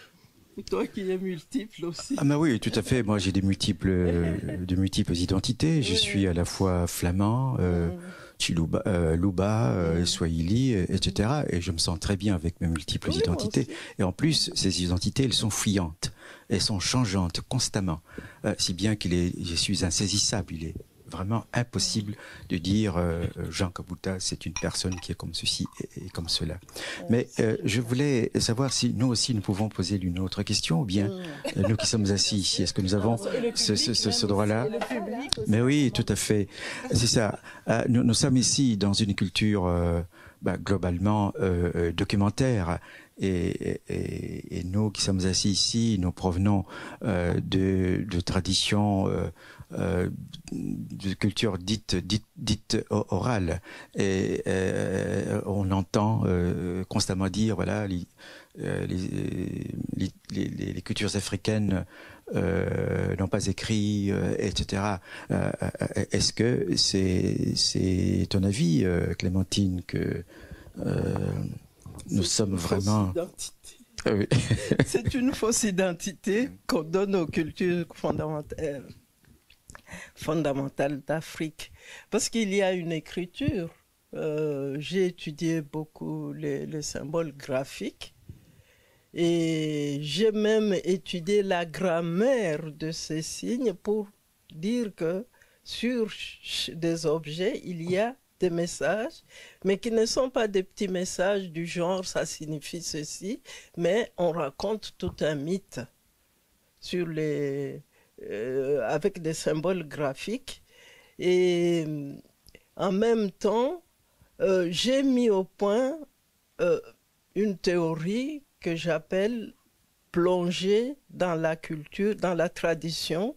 Toi qui es multiple aussi. Ah bah oui, tout à fait. Moi, j'ai de multiples identités. Je suis à la fois flamand, Luba, Swahili, etc. Et je me sens très bien avec mes multiples identités. Et en plus, ces identités, elles sont fuyantes. Elles sont changeantes constamment. Si bien je suis insaisissable. Il est vraiment impossible de dire Jean Kabuta, c'est une personne qui est comme ceci et comme cela. Mais je voulais savoir si nous aussi nous pouvons poser une autre question, ou bien nous qui sommes assis ici, est-ce que nous avons ce droit-là? Mais oui, tout à fait. C'est ça. Nous sommes ici dans une culture globalement documentaire. Et nous qui sommes assis ici, nous provenons de traditions de culture dite orale, et on entend constamment dire voilà les cultures africaines n'ont pas écrit, etc. Est-ce que c'est ton avis, Clémentine, que nous sommes vraiment... Oui. C'est une fausse identité qu'on donne aux cultures fondamentales d'Afrique. Parce qu'il y a une écriture. J'ai étudié beaucoup les symboles graphiques et j'ai même étudié la grammaire de ces signes pour dire que sur des objets, il y a des messages, mais qui ne sont pas des petits messages du genre ça signifie ceci, mais on raconte tout un mythe sur avec des symboles graphiques. Et en même temps, j'ai mis au point une théorie que j'appelle plonger dans la culture, dans la tradition,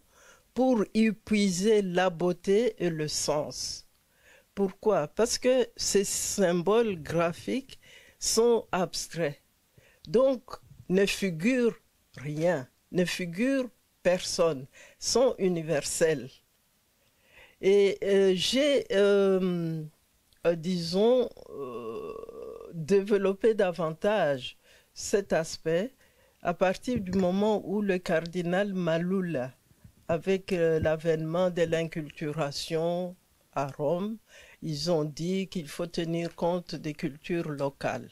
pour y puiser la beauté et le sens. Pourquoi? Parce que ces symboles graphiques sont abstraits. Donc, ne figurent rien, ne figurent personne, sont universels. Et j'ai, disons, développé davantage cet aspect à partir du moment où le cardinal Malula, avec l'avènement de l'inculturation à Rome, ils ont dit qu'il faut tenir compte des cultures locales.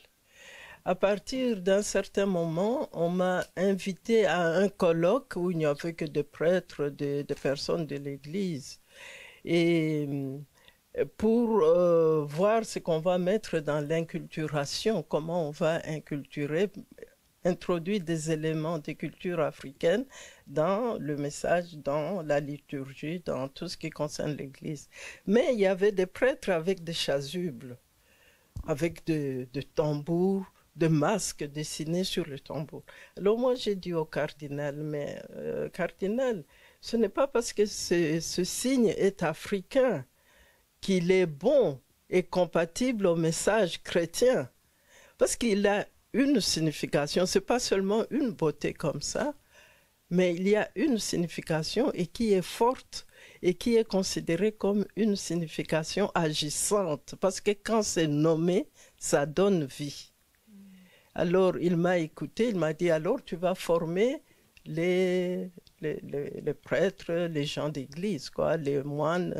À partir d'un certain moment, on m'a invité à un colloque où il n'y avait que des prêtres, des personnes de l'Église, et pour voir ce qu'on va mettre dans l'inculturation, comment on va introduire des éléments des cultures africaines dans le message, dans la liturgie, dans tout ce qui concerne l'Église. Mais il y avait des prêtres avec des chasubles, avec de tambours, de masques dessinés sur le tambour. Alors moi j'ai dit au cardinal, mais cardinal, ce n'est pas parce que ce signe est africain qu'il est bon et compatible au message chrétien, parce qu'il a une signification, c'est pas seulement une beauté comme ça, mais il y a une signification et qui est forte et qui est considérée comme une signification agissante, parce que quand c'est nommé, ça donne vie. Alors il m'a écouté, il m'a dit alors tu vas former les prêtres, les gens d'église, quoi, les moines,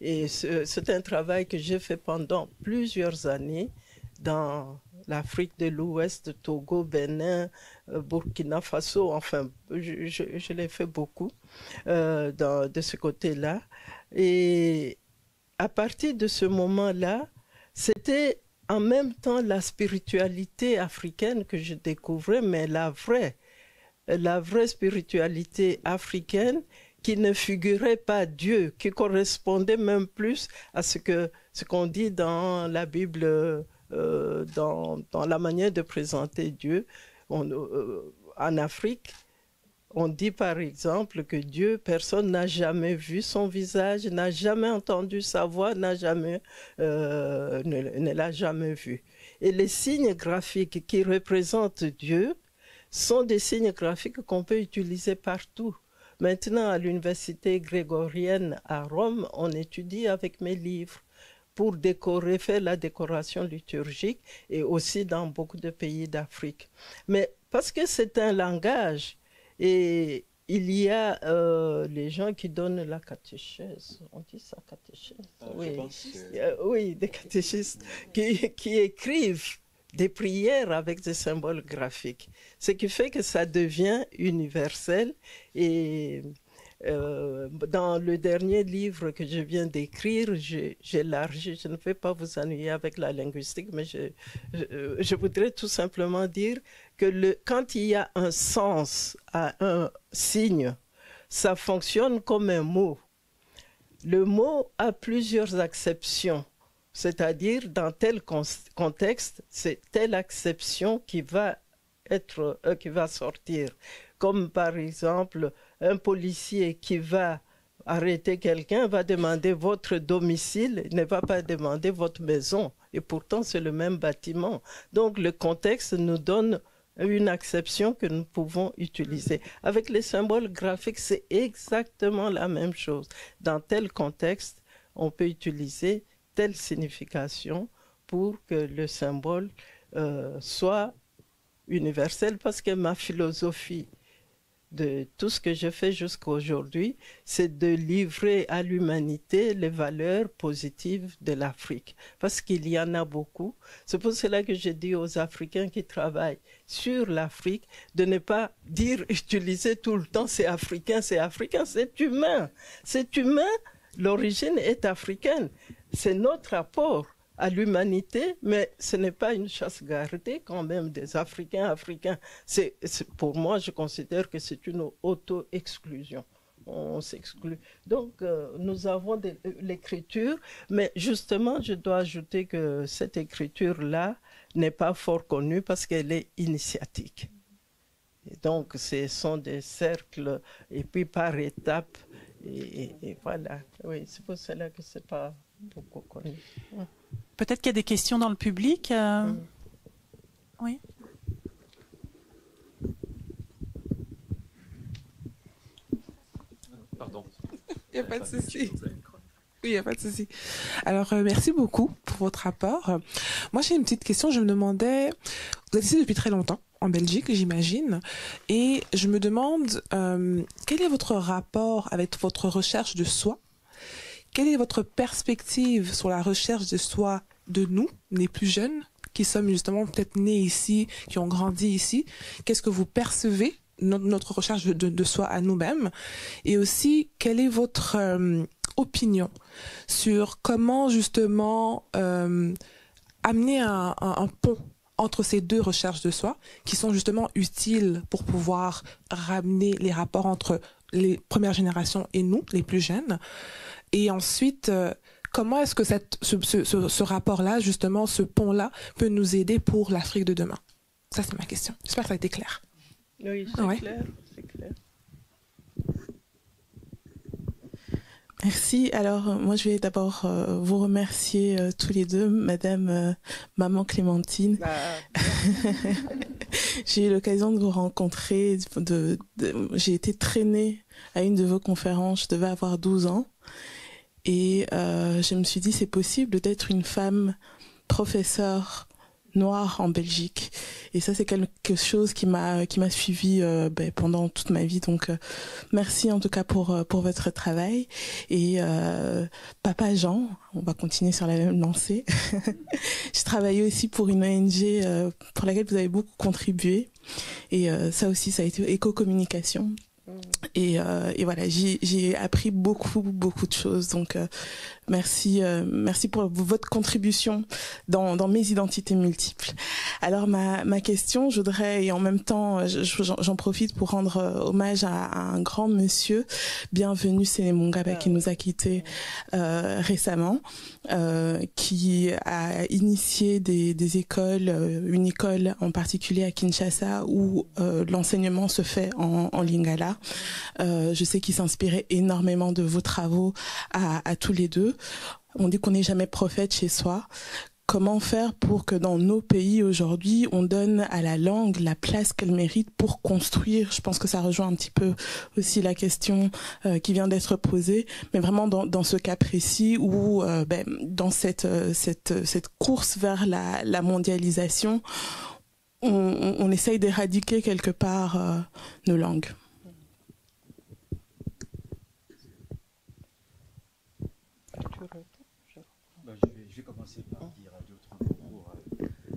et c'est un travail que j'ai fait pendant plusieurs années dans l'Afrique de l'Ouest, Togo, Bénin, Burkina Faso, enfin, je l'ai fait beaucoup de ce côté-là. Et à partir de ce moment-là, c'était en même temps la spiritualité africaine que je découvrais, mais la vraie spiritualité africaine qui ne figurait pas Dieu, qui correspondait même plus à ce qu'on dit dans la Bible, dans la manière de présenter Dieu. En Afrique, on dit par exemple que Dieu, personne n'a jamais vu son visage, n'a jamais entendu sa voix, ne l'a jamais vu. Et les signes graphiques qui représentent Dieu sont des signes graphiques qu'on peut utiliser partout. Maintenant, à l'université grégorienne à Rome, on étudie avec mes livres pour faire la décoration liturgique, et aussi dans beaucoup de pays d'Afrique. Mais parce que c'est un langage. Et il y a les gens qui donnent la catéchèse. On dit ça, catéchèse? Oui, oui, des catéchistes qui écrivent des prières avec des symboles graphiques. Ce qui fait que ça devient universel. Et dans le dernier livre que je viens d'écrire, j'élargis. Je ne vais pas vous ennuyer avec la linguistique, mais je voudrais tout simplement dire que quand il y a un sens à un signe, ça fonctionne comme un mot. Le mot a plusieurs acceptions. C'est-à-dire, dans tel contexte, c'est telle acception qui va sortir. Comme par exemple, un policier qui va arrêter quelqu'un va demander votre domicile, il ne va pas demander votre maison. Et pourtant, c'est le même bâtiment. Donc, le contexte nous donne une acception que nous pouvons utiliser. Avec les symboles graphiques, c'est exactement la même chose. Dans tel contexte, on peut utiliser telle signification pour que le symbole soit universel, parce que ma philosophie de tout ce que je fais jusqu'à aujourd'hui, c'est de livrer à l'humanité les valeurs positives de l'Afrique, parce qu'il y en a beaucoup. C'est pour cela que je dis aux Africains qui travaillent sur l'Afrique de ne pas utiliser tout le temps c'est africain, c'est humain. C'est humain, l'origine est africaine. C'est notre apport à l'humanité, mais ce n'est pas une chasse gardée quand même des Africains. Pour moi, je considère que c'est une auto-exclusion. On s'exclut. Donc, nous avons l'écriture, mais justement, je dois ajouter que cette écriture-là n'est pas fort connue parce qu'elle est initiatique. Et donc, ce sont des cercles, et puis par étapes, et voilà. Oui, c'est pour cela que ce n'est pas beaucoup connu. Peut-être qu'il y a des questions dans le public. Oui. Pardon. Il n'y a pas de souci. Oui, il n'y a pas de souci. Alors, merci beaucoup pour votre rapport. Moi, j'ai une petite question. Je me demandais, vous êtes ici depuis très longtemps, en Belgique, j'imagine, et je me demande, quel est votre rapport avec votre recherche de soi? Quelle est votre perspective sur la recherche de soi de nous, les plus jeunes, qui sommes justement peut-être nés ici, qui ont grandi ici? Qu'est-ce que vous percevez, notre recherche de soi à nous-mêmes? Et aussi, quelle est votre opinion sur comment justement amener un pont entre ces deux recherches de soi, qui sont justement utiles pour pouvoir ramener les rapports entre les premières générations et nous, les plus jeunes? Et ensuite, comment est-ce que ce rapport-là, justement, ce pont-là, peut nous aider pour l'Afrique de demain? Ça, c'est ma question. J'espère que ça a été clair. Oui, c'est clair, c'est clair. Merci. Alors, moi, je vais d'abord vous remercier tous les deux, Madame Maman Clémentine. J'ai eu l'occasion de vous rencontrer. J'ai été traînée à une de vos conférences. Je devais avoir 12 ans. Et je me suis dit, c'est possible d'être une femme professeure noire en Belgique. Et ça, c'est quelque chose qui m'a suivi pendant toute ma vie. Donc, merci en tout cas pour votre travail. Et Papa Jean, on va continuer sur la même lancée. Je travaillais aussi pour une ONG pour laquelle vous avez beaucoup contribué. Et ça aussi, ça a été Éco-Communication. Et voilà, j'ai appris beaucoup de choses. Donc merci pour votre contribution dans mes identités multiples. Alors ma question, je voudrais, et en même temps j'en profite pour rendre hommage à un grand monsieur, bienvenu Séné Mungaba, qui nous a quittés récemment, qui a initié des écoles, une école en particulier à Kinshasa où l'enseignement se fait en lingala. Je sais qu'il s'inspirait énormément de vos travaux à tous les deux. On dit qu'on n'est jamais prophète chez soi. Comment faire pour que dans nos pays aujourd'hui, on donne à la langue la place qu'elle mérite pour construire? Je pense que ça rejoint un petit peu aussi la question qui vient d'être posée, mais vraiment dans ce cas précis où dans cette course vers la mondialisation, on essaye d'éradiquer quelque part nos langues. Je vais commencer par dire d'autres mots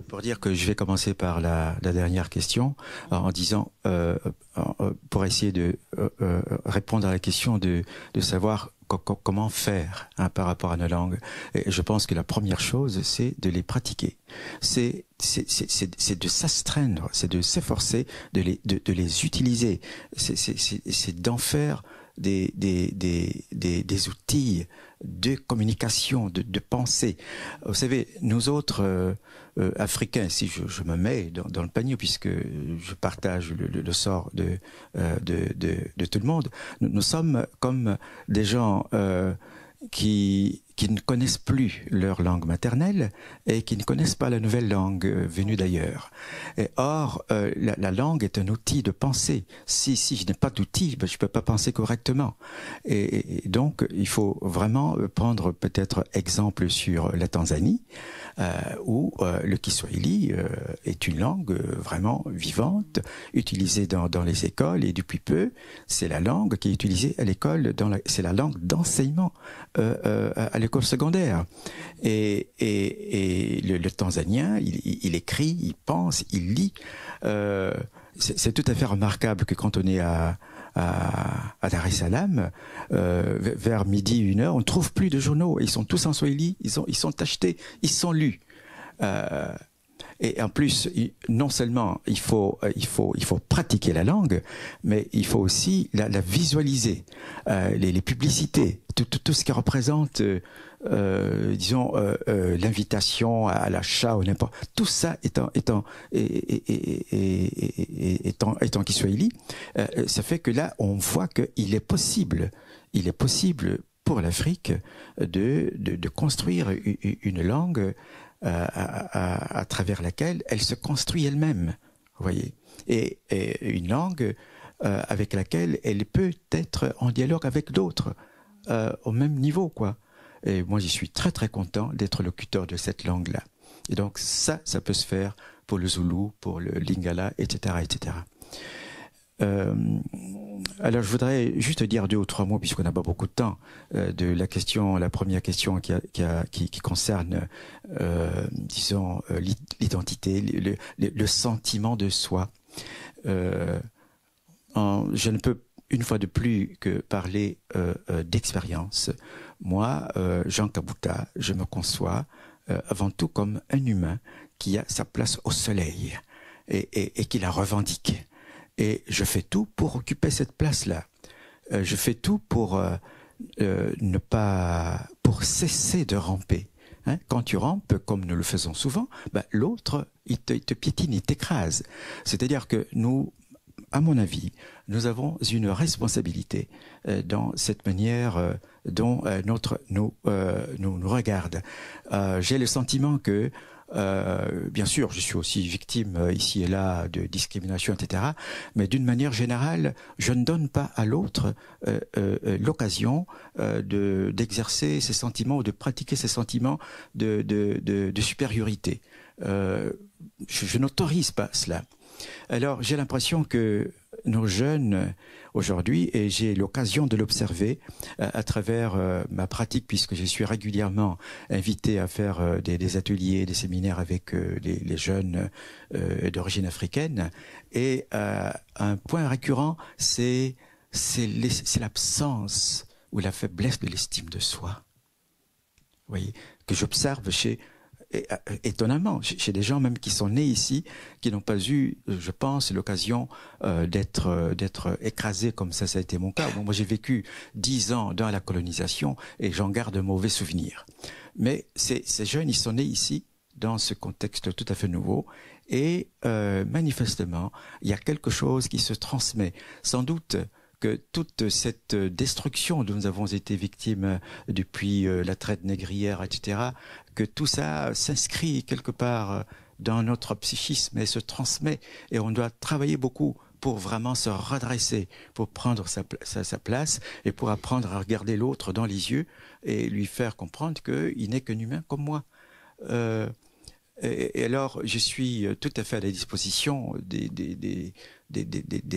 pour dire que je vais commencer par la dernière question en disant, pour essayer de répondre à la question de savoir comment faire par rapport à nos langues. Et je pense que la première chose, c'est de les pratiquer. C'est de s'astreindre, c'est de s'efforcer de les utiliser. C'est d'en faire des outils de communication, de pensée. Vous savez, nous autres Africains, si je me mets dans le panier, puisque je partage le sort de tout le monde, nous sommes comme des gens qui ne connaissent plus leur langue maternelle et qui ne connaissent pas la nouvelle langue venue d'ailleurs. Or, la langue est un outil de pensée. Si je n'ai pas d'outil, je ne peux pas penser correctement. Et donc, il faut vraiment prendre peut-être exemple sur la Tanzanie, où le Kiswahili est une langue vraiment vivante, utilisée dans les écoles, et depuis peu, c'est la langue qui est utilisée à l'école, c'est la langue d'enseignement à l'école secondaire. Et le Tanzanien, il écrit, il pense, il lit. C'est tout à fait remarquable que quand on est à Dar es Salaam, vers midi, 1h, on ne trouve plus de journaux. Ils sont tous en swahili, ils sont achetés, ils sont lus. Et en plus, non seulement il faut pratiquer la langue, mais il faut aussi la visualiser. Les publicités, tout ce qui représente, disons, l'invitation à l'achat ou n'importe, tout ça étant Kiswahili, ça fait que là, on voit qu'il est possible pour l'Afrique de construire une langue à travers laquelle elle se construit elle-même, vous voyez, et une langue avec laquelle elle peut être en dialogue avec d'autres au même niveau, quoi. Et moi, j'y suis très très content d'être locuteur de cette langue-là. Et donc ça peut se faire pour le Zoulou, pour le Lingala, etc., etc. Alors, je voudrais juste dire 2 ou 3 mots, puisqu'on n'a pas beaucoup de temps, de la première question qui concerne, disons, l'identité, le sentiment de soi. Je ne peux une fois de plus que parler d'expérience. Moi, Jean Kabouta, je me conçois avant tout comme un humain qui a sa place au soleil et qui la revendique. Et je fais tout pour occuper cette place-là. Je fais tout pour pour cesser de ramper. Hein? Quand tu rampes, comme nous le faisons souvent, l'autre, il te piétine, il t'écrase. C'est-à-dire que nous, à mon avis, nous avons une responsabilité dans cette manière dont nous regarde. J'ai le sentiment que bien sûr, je suis aussi victime ici et là de discrimination, etc. Mais d'une manière générale, je ne donne pas à l'autre l'occasion d'exercer ses sentiments ou de pratiquer ses sentiments de supériorité. Je n'autorise pas cela. Alors, j'ai l'impression que nos jeunes aujourd'hui, et j'ai l'occasion de l'observer à travers ma pratique, puisque je suis régulièrement invité à faire des ateliers, des séminaires avec les jeunes d'origine africaine, et un point récurrent, c'est l'absence ou la faiblesse de l'estime de soi. Vous voyez, que j'observe étonnamment, chez des gens même qui sont nés ici, qui n'ont pas eu, je pense, l'occasion d'être écrasés comme ça a été mon cas. Moi, j'ai vécu 10 ans dans la colonisation et j'en garde de mauvais souvenirs. Mais ces jeunes, ils sont nés ici, dans ce contexte tout à fait nouveau, et manifestement, il y a quelque chose qui se transmet. Sans doute que toute cette destruction dont nous avons été victimes depuis la traite négrière, etc., que tout ça s'inscrit quelque part dans notre psychisme et se transmet. Et on doit travailler beaucoup pour vraiment se redresser, pour prendre sa place et pour apprendre à regarder l'autre dans les yeux et lui faire comprendre qu'il n'est qu'un humain comme moi. Et alors, je suis tout à fait à la disposition des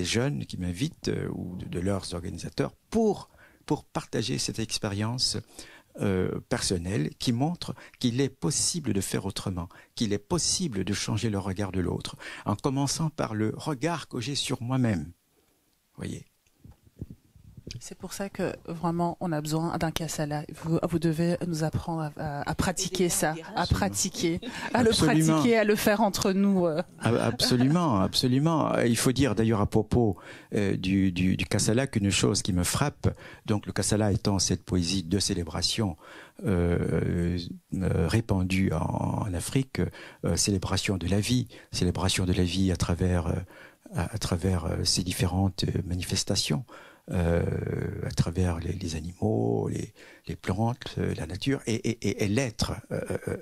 jeunes qui m'invitent ou de leurs organisateurs pour partager cette expérience personnelle qui montre qu'il est possible de faire autrement, qu'il est possible de changer le regard de l'autre, en commençant par le regard que j'ai sur moi-même. Voyez. C'est pour ça que vraiment on a besoin d'un Kassala. Vous devez nous apprendre à pratiquer ça, à pratiquer, à le pratiquer, à le faire entre nous. Absolument, absolument. Il faut dire d'ailleurs à propos du Kassala qu'une chose qui me frappe, donc le Kassala étant cette poésie de célébration répandue en Afrique, célébration de la vie à travers ces différentes manifestations. À travers les animaux, les plantes, la nature et l'être,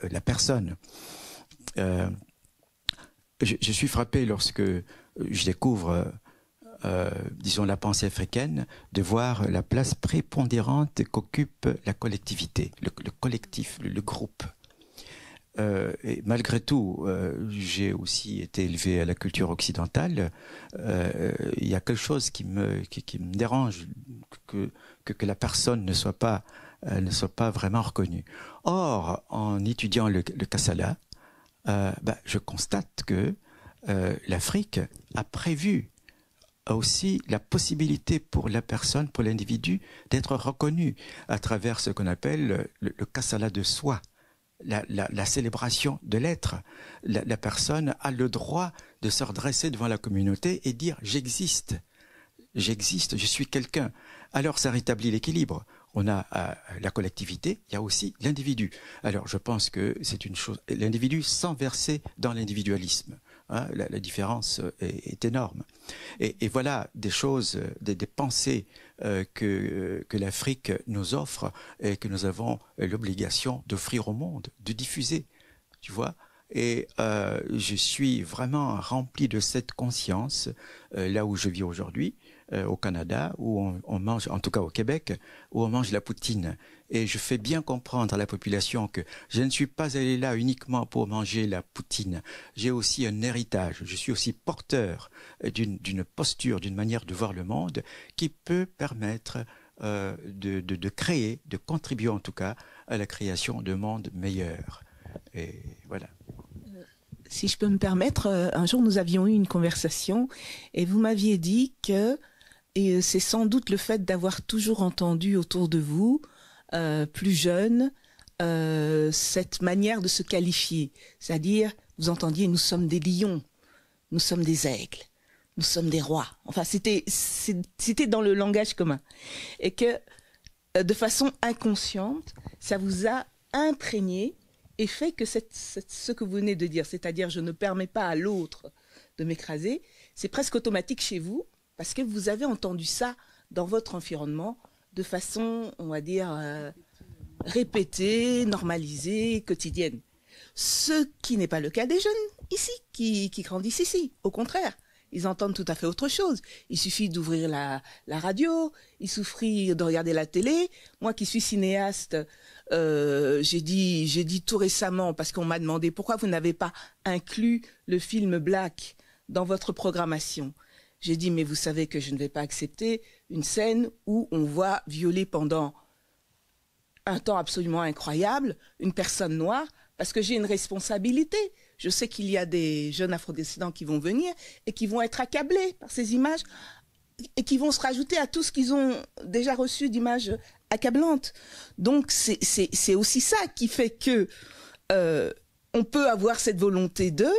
la personne. Je suis frappé lorsque je découvre, disons, la pensée africaine, de voir la place prépondérante qu'occupe la collectivité, le collectif, le groupe. Et malgré tout, j'ai aussi été élevé à la culture occidentale. Il y a quelque chose qui me dérange, que la personne ne soit pas vraiment reconnue. Or, en étudiant le Kassala, je constate que l'Afrique a prévu aussi la possibilité pour la personne, pour l'individu, d'être reconnu à travers ce qu'on appelle le Kassala de soi. La célébration de l'être. La personne a le droit de se redresser devant la communauté et dire « j'existe, je suis quelqu'un ». Alors ça rétablit l'équilibre. On a la collectivité, il y a aussi l'individu. Alors je pense que c'est une chose, l'individu sans verser dans l'individualisme. Hein, la différence est énorme. Et voilà des choses, des pensées que l'Afrique nous offre et que nous avons l'obligation d'offrir au monde, de diffuser, tu vois. Et je suis vraiment rempli de cette conscience là où je vis aujourd'hui, au Canada, où on mange, en tout cas au Québec, où on mange la poutine. Et je fais bien comprendre à la population que je ne suis pas allé là uniquement pour manger la poutine. J'ai aussi un héritage. Je suis aussi porteur d'une posture, d'une manière de voir le monde qui peut permettre de créer, de contribuer en tout cas à la création d'un monde meilleur. Et voilà. Si je peux me permettre, un jour nous avions eu une conversation et vous m'aviez dit que, et c'est sans doute le fait d'avoir toujours entendu autour de vous, plus jeune, cette manière de se qualifier. C'est-à-dire, vous entendiez, nous sommes des lions, nous sommes des aigles, nous sommes des rois. Enfin, c'était dans le langage commun. Et que, de façon inconsciente, ça vous a imprégné et fait que ce que vous venez de dire, c'est-à-dire je ne permets pas à l'autre de m'écraser, c'est presque automatique chez vous, parce que vous avez entendu ça dans votre environnement de façon, on va dire, répétée, normalisée, quotidienne. Ce qui n'est pas le cas des jeunes ici, qui grandissent ici. Au contraire, ils entendent tout à fait autre chose. Il suffit d'ouvrir la radio, il suffit de regarder la télé. Moi qui suis cinéaste, j'ai dit tout récemment, parce qu'on m'a demandé pourquoi vous n'avez pas inclus le film Black dans votre programmation. J'ai dit, mais vous savez que je ne vais pas accepter une scène où on voit violer pendant un temps absolument incroyable une personne noire, parce que j'ai une responsabilité. Je sais qu'il y a des jeunes afrodescendants qui vont venir et qui vont être accablés par ces images et qui vont se rajouter à tout ce qu'ils ont déjà reçu d'images accablantes. Donc c'est aussi ça qui fait que on peut avoir cette volonté de...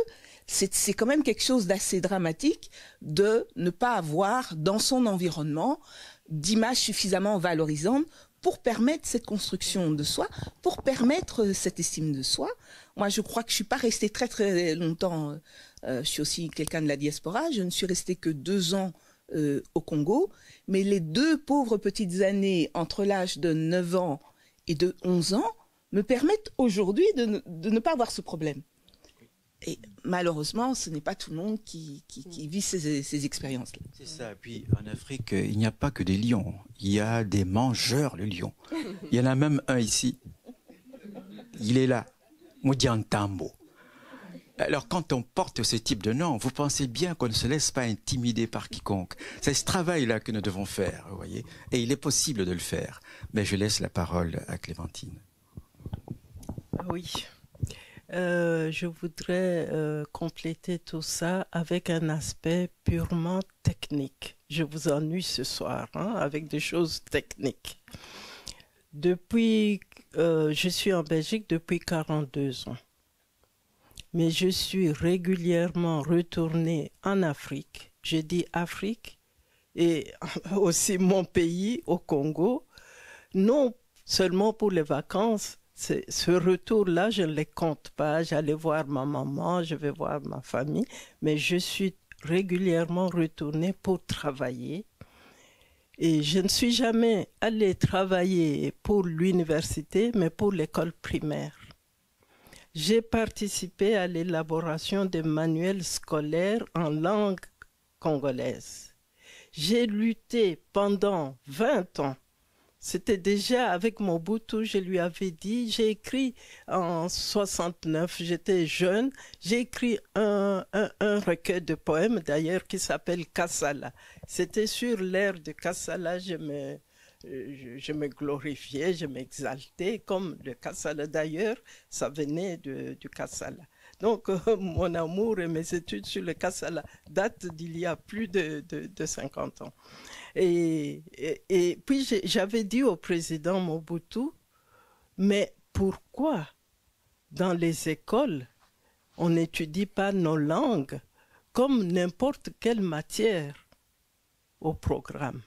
C'est quand même quelque chose d'assez dramatique de ne pas avoir dans son environnement d'images suffisamment valorisantes pour permettre cette construction de soi, pour permettre cette estime de soi. Moi, je crois que je ne suis pas restée très très longtemps, je suis aussi quelqu'un de la diaspora, je ne suis restée que 2 ans au Congo, mais les 2 pauvres petites années entre l'âge de 9 ans et de 11 ans me permettent aujourd'hui de ne pas avoir ce problème. Et malheureusement, ce n'est pas tout le monde qui vit ces expériences-là. C'est ça. Puis en Afrique, il n'y a pas que des lions. Il y a des mangeurs de lions. Il y en a même un ici. Il est là. Mudiantambo. Alors, quand on porte ce type de nom, vous pensez bien qu'on ne se laisse pas intimider par quiconque. C'est ce travail-là que nous devons faire, vous voyez. Et il est possible de le faire. Mais je laisse la parole à Clémentine. Oui. Je voudrais compléter tout ça avec un aspect purement technique. Je vous ennuie ce soir avec des choses techniques. Je suis en Belgique depuis 42 ans. Mais je suis régulièrement retournée en Afrique. J'ai dit Afrique et aussi mon pays, au Congo, non seulement pour les vacances. Ce retour-là, je ne les compte pas. J'allais voir ma maman, je vais voir ma famille, mais je suis régulièrement retournée pour travailler. Et je ne suis jamais allée travailler pour l'université, mais pour l'école primaire. J'ai participé à l'élaboration des manuels scolaires en langue congolaise. J'ai lutté pendant 20 ans. C'était déjà avec Mobutu, je lui avais dit, j'ai écrit en 69, j'étais jeune, j'ai écrit un recueil de poèmes d'ailleurs qui s'appelle Kassala. C'était sur l'ère de Kassala, je me glorifiais, je m'exaltais, comme le Kassala d'ailleurs, ça venait du Kassala. Donc mon amour et mes études sur le Kassala datent d'il y a plus de 50 ans. Et puis j'avais dit au président Mobutu, mais pourquoi dans les écoles on n'étudie pas nos langues comme n'importe quelle matière au programme?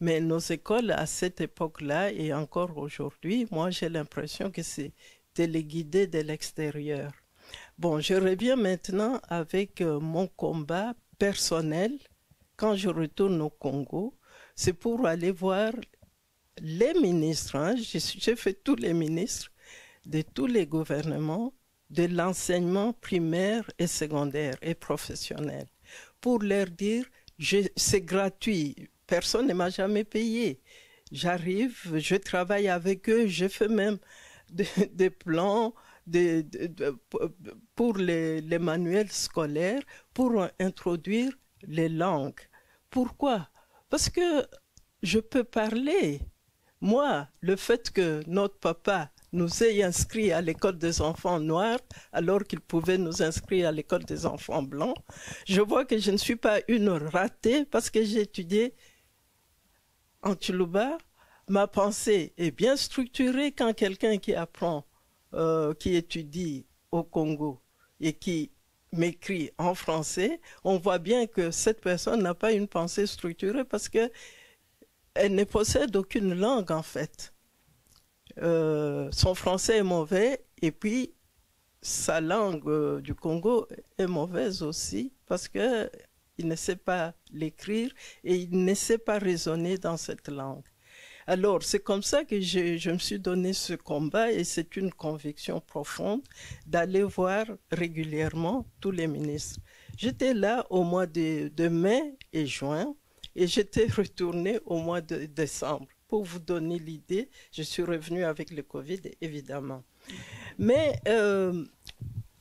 Mais nos écoles à cette époque-là et encore aujourd'hui, moi j'ai l'impression que c'est téléguidé de l'extérieur. Bon, je reviens maintenant avec mon combat personnel. Quand je retourne au Congo, c'est pour aller voir les ministres. J'ai fait tous les ministres de tous les gouvernements de l'enseignement primaire et secondaire et professionnel pour leur dire c'est gratuit, personne ne m'a jamais payé. J'arrive, je travaille avec eux, je fais même des plans pour les manuels scolaires pour introduire les langues. Pourquoi? Parce que je peux parler. Moi, le fait que notre papa nous ait inscrits à l'école des enfants noirs alors qu'il pouvait nous inscrire à l'école des enfants blancs, je vois que je ne suis pas une ratée parce que j'ai étudié en Tsholuba. Ma pensée est bien structurée quand quelqu'un qui apprend, qui étudie au Congo et qui m'écrit en français, on voit bien que cette personne n'a pas une pensée structurée parce qu'elle ne possède aucune langue en fait. Son français est mauvais et puis sa langue du Congo est mauvaise aussi parce qu'il ne sait pas l'écrire et il ne sait pas raisonner dans cette langue. Alors, c'est comme ça que je me suis donné ce combat et c'est une conviction profonde d'aller voir régulièrement tous les ministres. J'étais là au mois de mai et juin et j'étais retournée au mois de décembre. Pour vous donner l'idée, je suis revenue avec le Covid, évidemment. Mais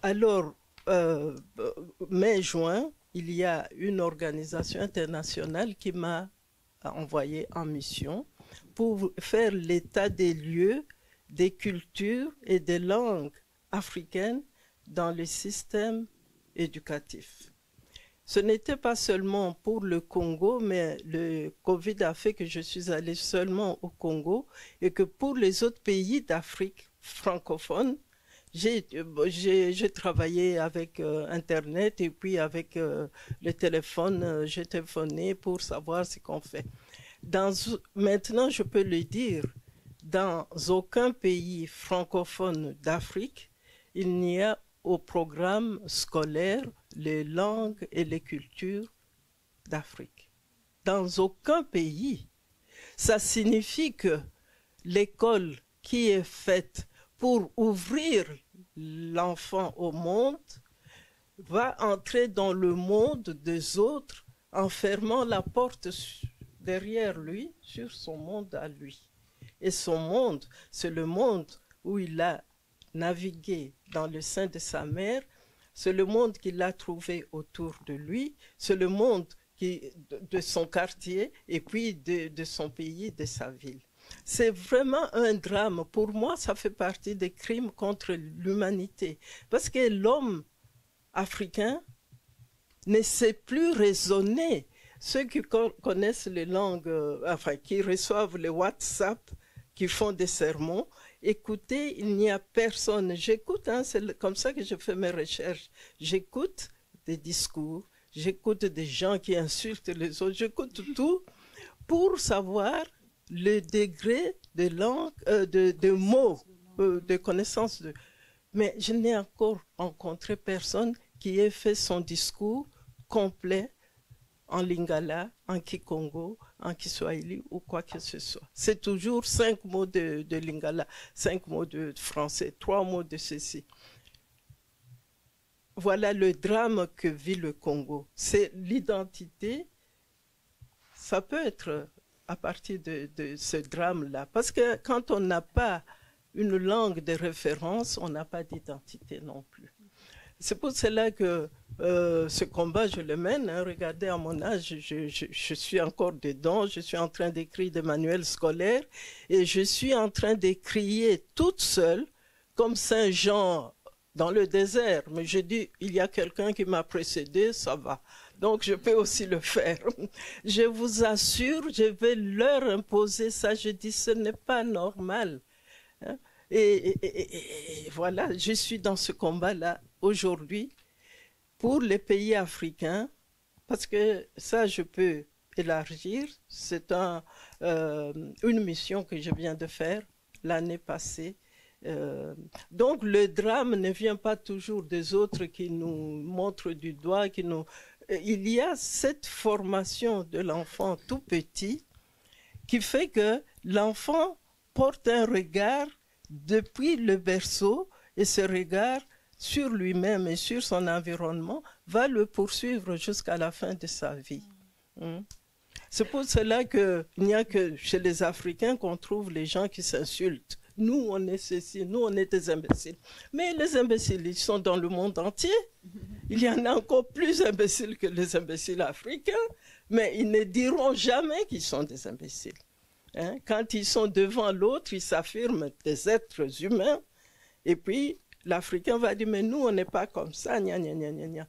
alors, mai-juin, il y a une organisation internationale qui m'a envoyé en mission pour faire l'état des lieux, des cultures et des langues africaines dans le système éducatif. Ce n'était pas seulement pour le Congo, mais le Covid a fait que je suis allée seulement au Congo et que pour les autres pays d'Afrique francophone, j'ai travaillé avec Internet et puis avec le téléphone, j'ai téléphoné pour savoir ce qu'on fait. Maintenant, je peux le dire, dans aucun pays francophone d'Afrique, il n'y a au programme scolaire les langues et les cultures d'Afrique. Dans aucun pays. Ça signifie que l'école qui est faite pour ouvrir l'enfant au monde va entrer dans le monde des autres en fermant la porte derrière lui, sur son monde à lui. Et son monde, c'est le monde où il a navigué dans le sein de sa mère c'est le monde qu'il a trouvé autour de lui, c'est le monde de son quartier et puis de son pays, de sa ville. C'est vraiment un drame. Pour moi, ça fait partie des crimes contre l'humanité. Parce que l'homme africain ne sait plus raisonner. Ceux qui connaissent les langues, qui reçoivent les WhatsApp, qui font des sermons, écoutez, il n'y a personne. J'écoute, c'est comme ça que je fais mes recherches. J'écoute des discours, j'écoute des gens qui insultent les autres, j'écoute tout pour savoir le degré de langue, de mots, de connaissance. Mais je n'ai encore rencontré personne qui ait fait son discours complet en lingala, en kikongo, en kiswahili ou quoi que ce soit. C'est toujours 5 mots de lingala, 5 mots de français, 3 mots de ceci. Voilà le drame que vit le Congo. C'est l'identité, ça peut être à partir de ce drame-là. Parce que quand on n'a pas une langue de référence, on n'a pas d'identité non plus. C'est pour cela que ce combat, je le mène. Hein. Regardez, à mon âge, je suis encore dedans. Je suis en train d'écrire des manuels scolaires et je suis en train d'écrire toute seule, comme Saint Jean dans le désert. Mais je dis, il y a quelqu'un qui m'a précédé, ça va. Donc, je peux aussi le faire. Je vous assure, je vais leur imposer ça. Je dis, ce n'est pas normal. Hein? Et voilà, je suis dans ce combat-là aujourd'hui pour les pays africains, parce que ça, je peux élargir. C'est une mission que je viens de faire l'année passée. Donc, le drame ne vient pas toujours des autres qui nous montrent du doigt, il y a cette formation de l'enfant tout petit qui fait que l'enfant porte un regard depuis le berceau et ce regard sur lui-même et sur son environnement va le poursuivre jusqu'à la fin de sa vie. C'est pour cela qu'il n'y a que chez les Africains qu'on trouve les gens qui s'insultent. Nous, on est ceci, nous, on est des imbéciles. Mais les imbéciles, ils sont dans le monde entier. Il y en a encore plus imbéciles que les imbéciles africains, mais ils ne diront jamais qu'ils sont des imbéciles. Hein? Quand ils sont devant l'autre, ils s'affirment des êtres humains, et puis l'Africain va dire, mais nous, on n'est pas comme ça, gna gna gna gna gna.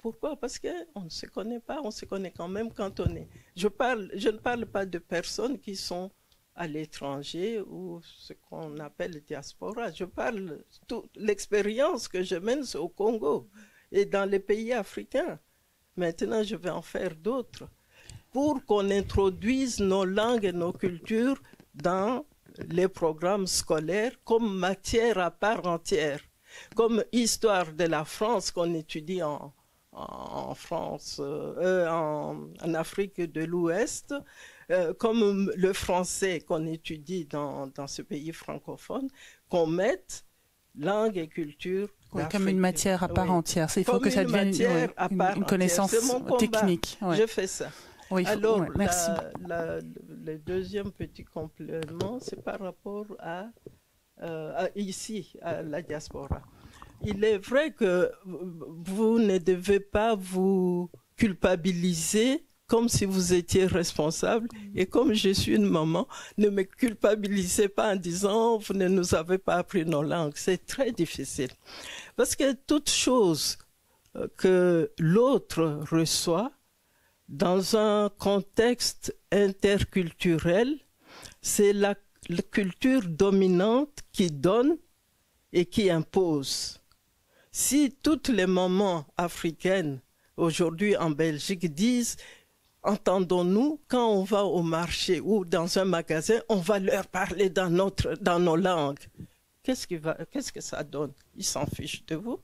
Pourquoi? Parce qu'on ne se connaît pas, on se connaît quand même quand on est. Je ne parle pas de personnes qui sont à l'étranger ou ce qu'on appelle diaspora. Je parle de toute l'expérience que je mène au Congo et dans les pays africains. Maintenant, je vais en faire d'autres pour qu'on introduise nos langues et nos cultures dans les programmes scolaires comme matière à part entière, comme histoire de la France qu'on étudie en France, en Afrique de l'Ouest, comme le français qu'on étudie dans ce pays francophone, qu'on mette langue et culture comme une matière à part entière. Il faut que ça devienne une connaissance technique. Ouais. Je fais ça. Oui, alors, merci. Le deuxième petit complément, c'est par rapport à la diaspora. Il est vrai que vous ne devez pas vous culpabiliser comme si vous étiez responsable. Et comme je suis une maman, ne me culpabilisez pas en disant « vous ne nous avez pas appris nos langues ». C'est très difficile. Parce que toute chose que l'autre reçoit dans un contexte interculturel, c'est la culture dominante qui donne et qui impose. Si toutes les mamans africaines aujourd'hui en Belgique disent « entendons-nous, quand on va au marché ou dans un magasin, on va leur parler dans nos langues », qu'est-ce que ça donne? Ils s'en fichent de vous.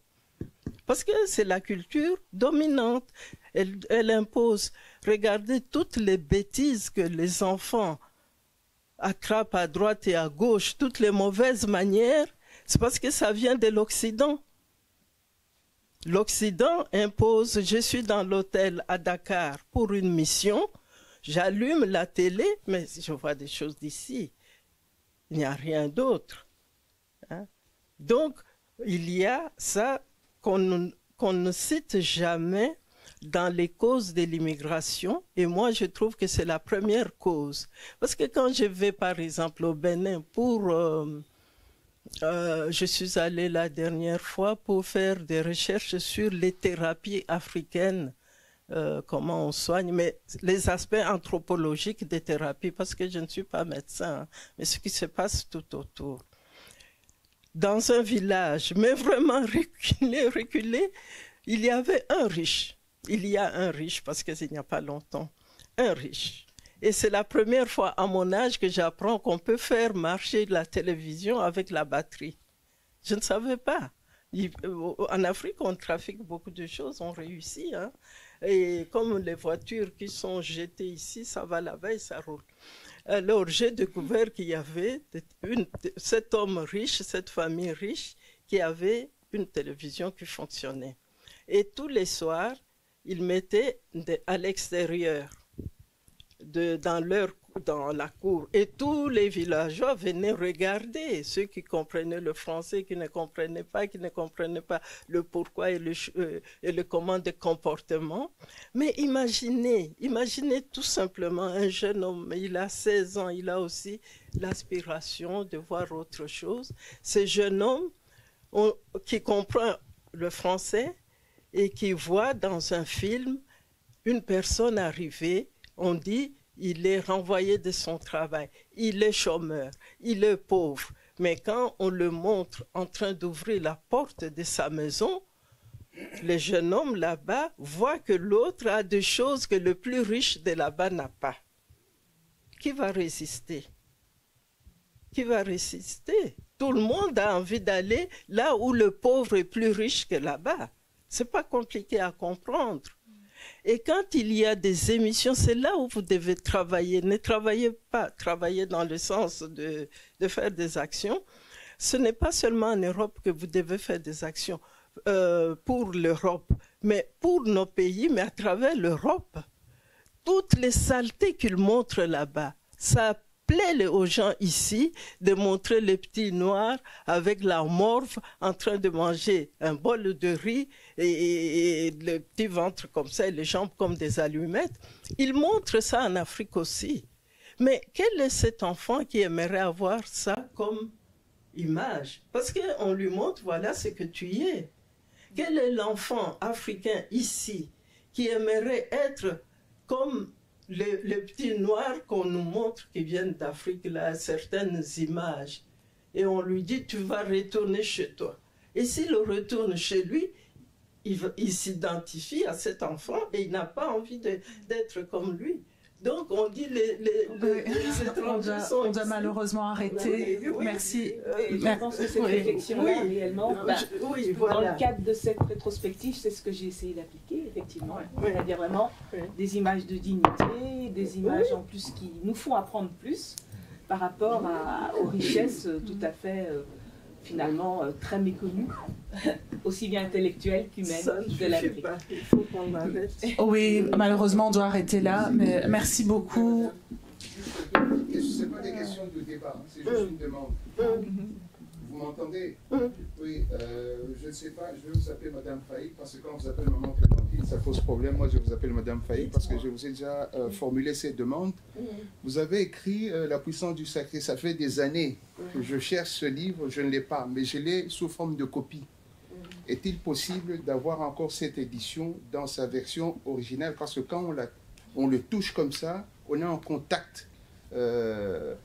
Parce que c'est la culture dominante. Elle impose. Regardez toutes les bêtises que les enfants attrapent à droite et à gauche, toutes les mauvaises manières, c'est parce que ça vient de l'Occident. L'Occident impose, je suis dans l'hôtel à Dakar pour une mission, j'allume la télé, mais je vois des choses d'ici. Il n'y a rien d'autre. Hein? Donc, il y a ça qu'on qu'on ne cite jamais dans les causes de l'immigration, et moi je trouve que c'est la première cause. Parce que quand je vais par exemple au Bénin pour... je suis allée la dernière fois pour faire des recherches sur les thérapies africaines, comment on soigne, mais les aspects anthropologiques des thérapies, parce que je ne suis pas médecin, hein, mais ce qui se passe tout autour. Dans un village, mais vraiment reculé, il y avait un riche. Il y a un riche, parce qu'il n'y a pas longtemps, un riche. Et c'est la première fois à mon âge que j'apprends qu'on peut faire marcher la télévision avec la batterie. Je ne savais pas. En Afrique, on trafique beaucoup de choses, on réussit. Hein? Et comme les voitures qui sont jetées ici, ça va là-bas et ça roule. Alors, j'ai découvert qu'il y avait cet homme riche, cette famille riche, qui avait une télévision qui fonctionnait. Et tous les soirs, ils mettaient à l'extérieur, dans la cour. Et tous les villageois venaient regarder, ceux qui comprenaient le français, qui ne comprenaient pas le pourquoi et le comment de comportement. Mais imaginez tout simplement un jeune homme, il a 16 ans, il a aussi l'aspiration de voir autre chose. Ce jeune homme qui comprend le français et qui voit dans un film une personne arriver, on dit, il est renvoyé de son travail, il est chômeur, il est pauvre. Mais quand on le montre en train d'ouvrir la porte de sa maison, le jeune homme là-bas voit que l'autre a des choses que le plus riche de là-bas n'a pas. Qui va résister? Qui va résister? Tout le monde a envie d'aller là où le pauvre est plus riche que là-bas. Ce n'est pas compliqué à comprendre. Et quand il y a des émissions, c'est là où vous devez travailler. Ne travaillez pas, travaillez dans le sens de faire des actions. Ce n'est pas seulement en Europe que vous devez faire des actions pour l'Europe, mais pour nos pays, mais à travers l'Europe. Toutes les saletés qu'ils montrent là-bas, ça plaît aux gens ici de montrer les petits noirs avec la morve en train de manger un bol de riz et le petit ventre comme ça et les jambes comme des allumettes. Ils montrent ça en Afrique aussi. Mais quel est cet enfant qui aimerait avoir ça comme image? Parce qu'on lui montre, voilà ce que tu es. Quel est l'enfant africain ici qui aimerait être comme les petits noirs qu'on nous montre qui viennent d'Afrique, là, certaines images. Et on lui dit, tu vas retourner chez toi. Et s'il retourne chez lui, il s'identifie à cet enfant et il n'a pas envie d'être comme lui. Donc on dit les étrangers sont... On doit malheureusement arrêter. Oui. Merci. Je pense que cette réflexion-là, réellement, voilà. dans le cadre de cette rétrospective, c'est ce que j'ai essayé d'appliquer, effectivement. C'est-à-dire vraiment des images de dignité, des images en plus qui nous font apprendre plus par rapport aux richesses tout à fait, finalement, très méconnues, aussi bien intellectuelles qu'humaines de l'Afrique. Il faut qu'on arrête. Oui, malheureusement, on doit arrêter là, mais merci beaucoup. Ce n'est pas des questions de débat, c'est juste une demande. Vous m'entendez? Oui, je ne sais pas, je vais vous appeler Madame Faï, parce que quand on vous appelle Maman Clémentine, ça pose problème. Moi, je vous appelle Madame Faï parce que je vous ai déjà formulé ces demandes. Vous avez écrit La puissance du sacré. Ça fait des années que je cherche ce livre, je ne l'ai pas, mais je l'ai sous forme de copie. Est-il possible d'avoir encore cette édition dans sa version originale? Parce que quand on le touche comme ça, on est en contact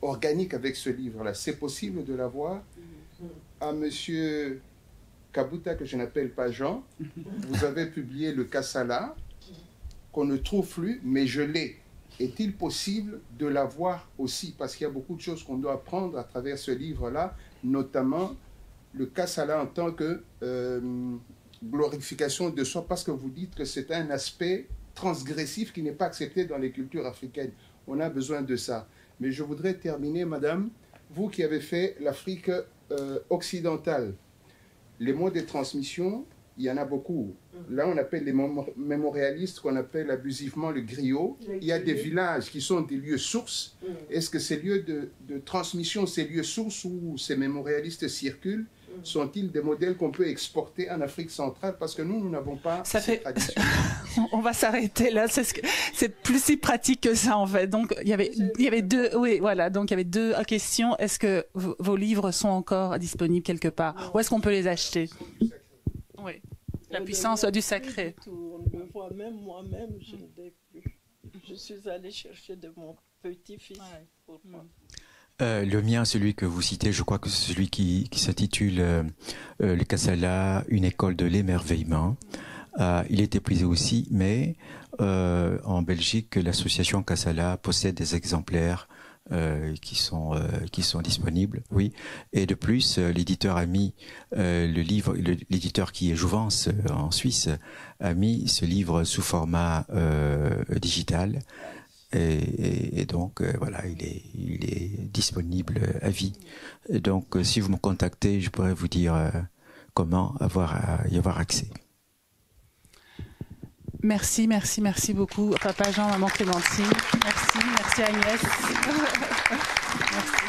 organique avec ce livre-là. C'est possible de l'avoir? À Monsieur Kabuta, que je n'appelle pas Jean, vous avez publié le Kassala, qu'on ne trouve plus, mais je l'ai. Est-il possible de l'avoir aussi? Parce qu'il y a beaucoup de choses qu'on doit apprendre à travers ce livre-là, notamment le Kassala en tant que glorification de soi, parce que vous dites que c'est un aspect transgressif qui n'est pas accepté dans les cultures africaines. On a besoin de ça. Mais je voudrais terminer, madame, vous qui avez fait l'Afrique occidentale, les mots de transmission, il y en a beaucoup. Là, on appelle les mémorialistes, qu'on appelle abusivement le griot. Il y a des villages qui sont des lieux sources. Est-ce que ces lieux de transmission, ces lieux sources où ces mémorialistes circulent, sont-ils des modèles qu'on peut exporter en Afrique centrale? Parce que nous n'avons pas cette tradition. On va s'arrêter là. C'est plus si pratique que ça, en fait. Donc, il y avait deux, oui, voilà. Donc, il y avait deux questions. Est-ce que vos livres sont encore disponibles quelque part? Où est-ce qu'on peut les acheter? Oui. La puissance du sacré. On le voit même moi-même, je ne l'ai plus. Je suis allée chercher de mon petit-fils pour moi. Le mien, celui que vous citez, je crois que c'est celui qui s'intitule Le Kassala, une école de l'émerveillement. Il est épuisé aussi, mais en Belgique, l'association Kassala possède des exemplaires qui sont disponibles, oui. Et de plus, l'éditeur a mis l'éditeur qui est Jouvence en Suisse a mis ce livre sous format digital. Et donc voilà, il est disponible à vie. Et donc si vous me contactez, je pourrais vous dire comment y avoir accès. Merci beaucoup, Papa Jean, Maman Clémentine. Merci Agnès. Merci.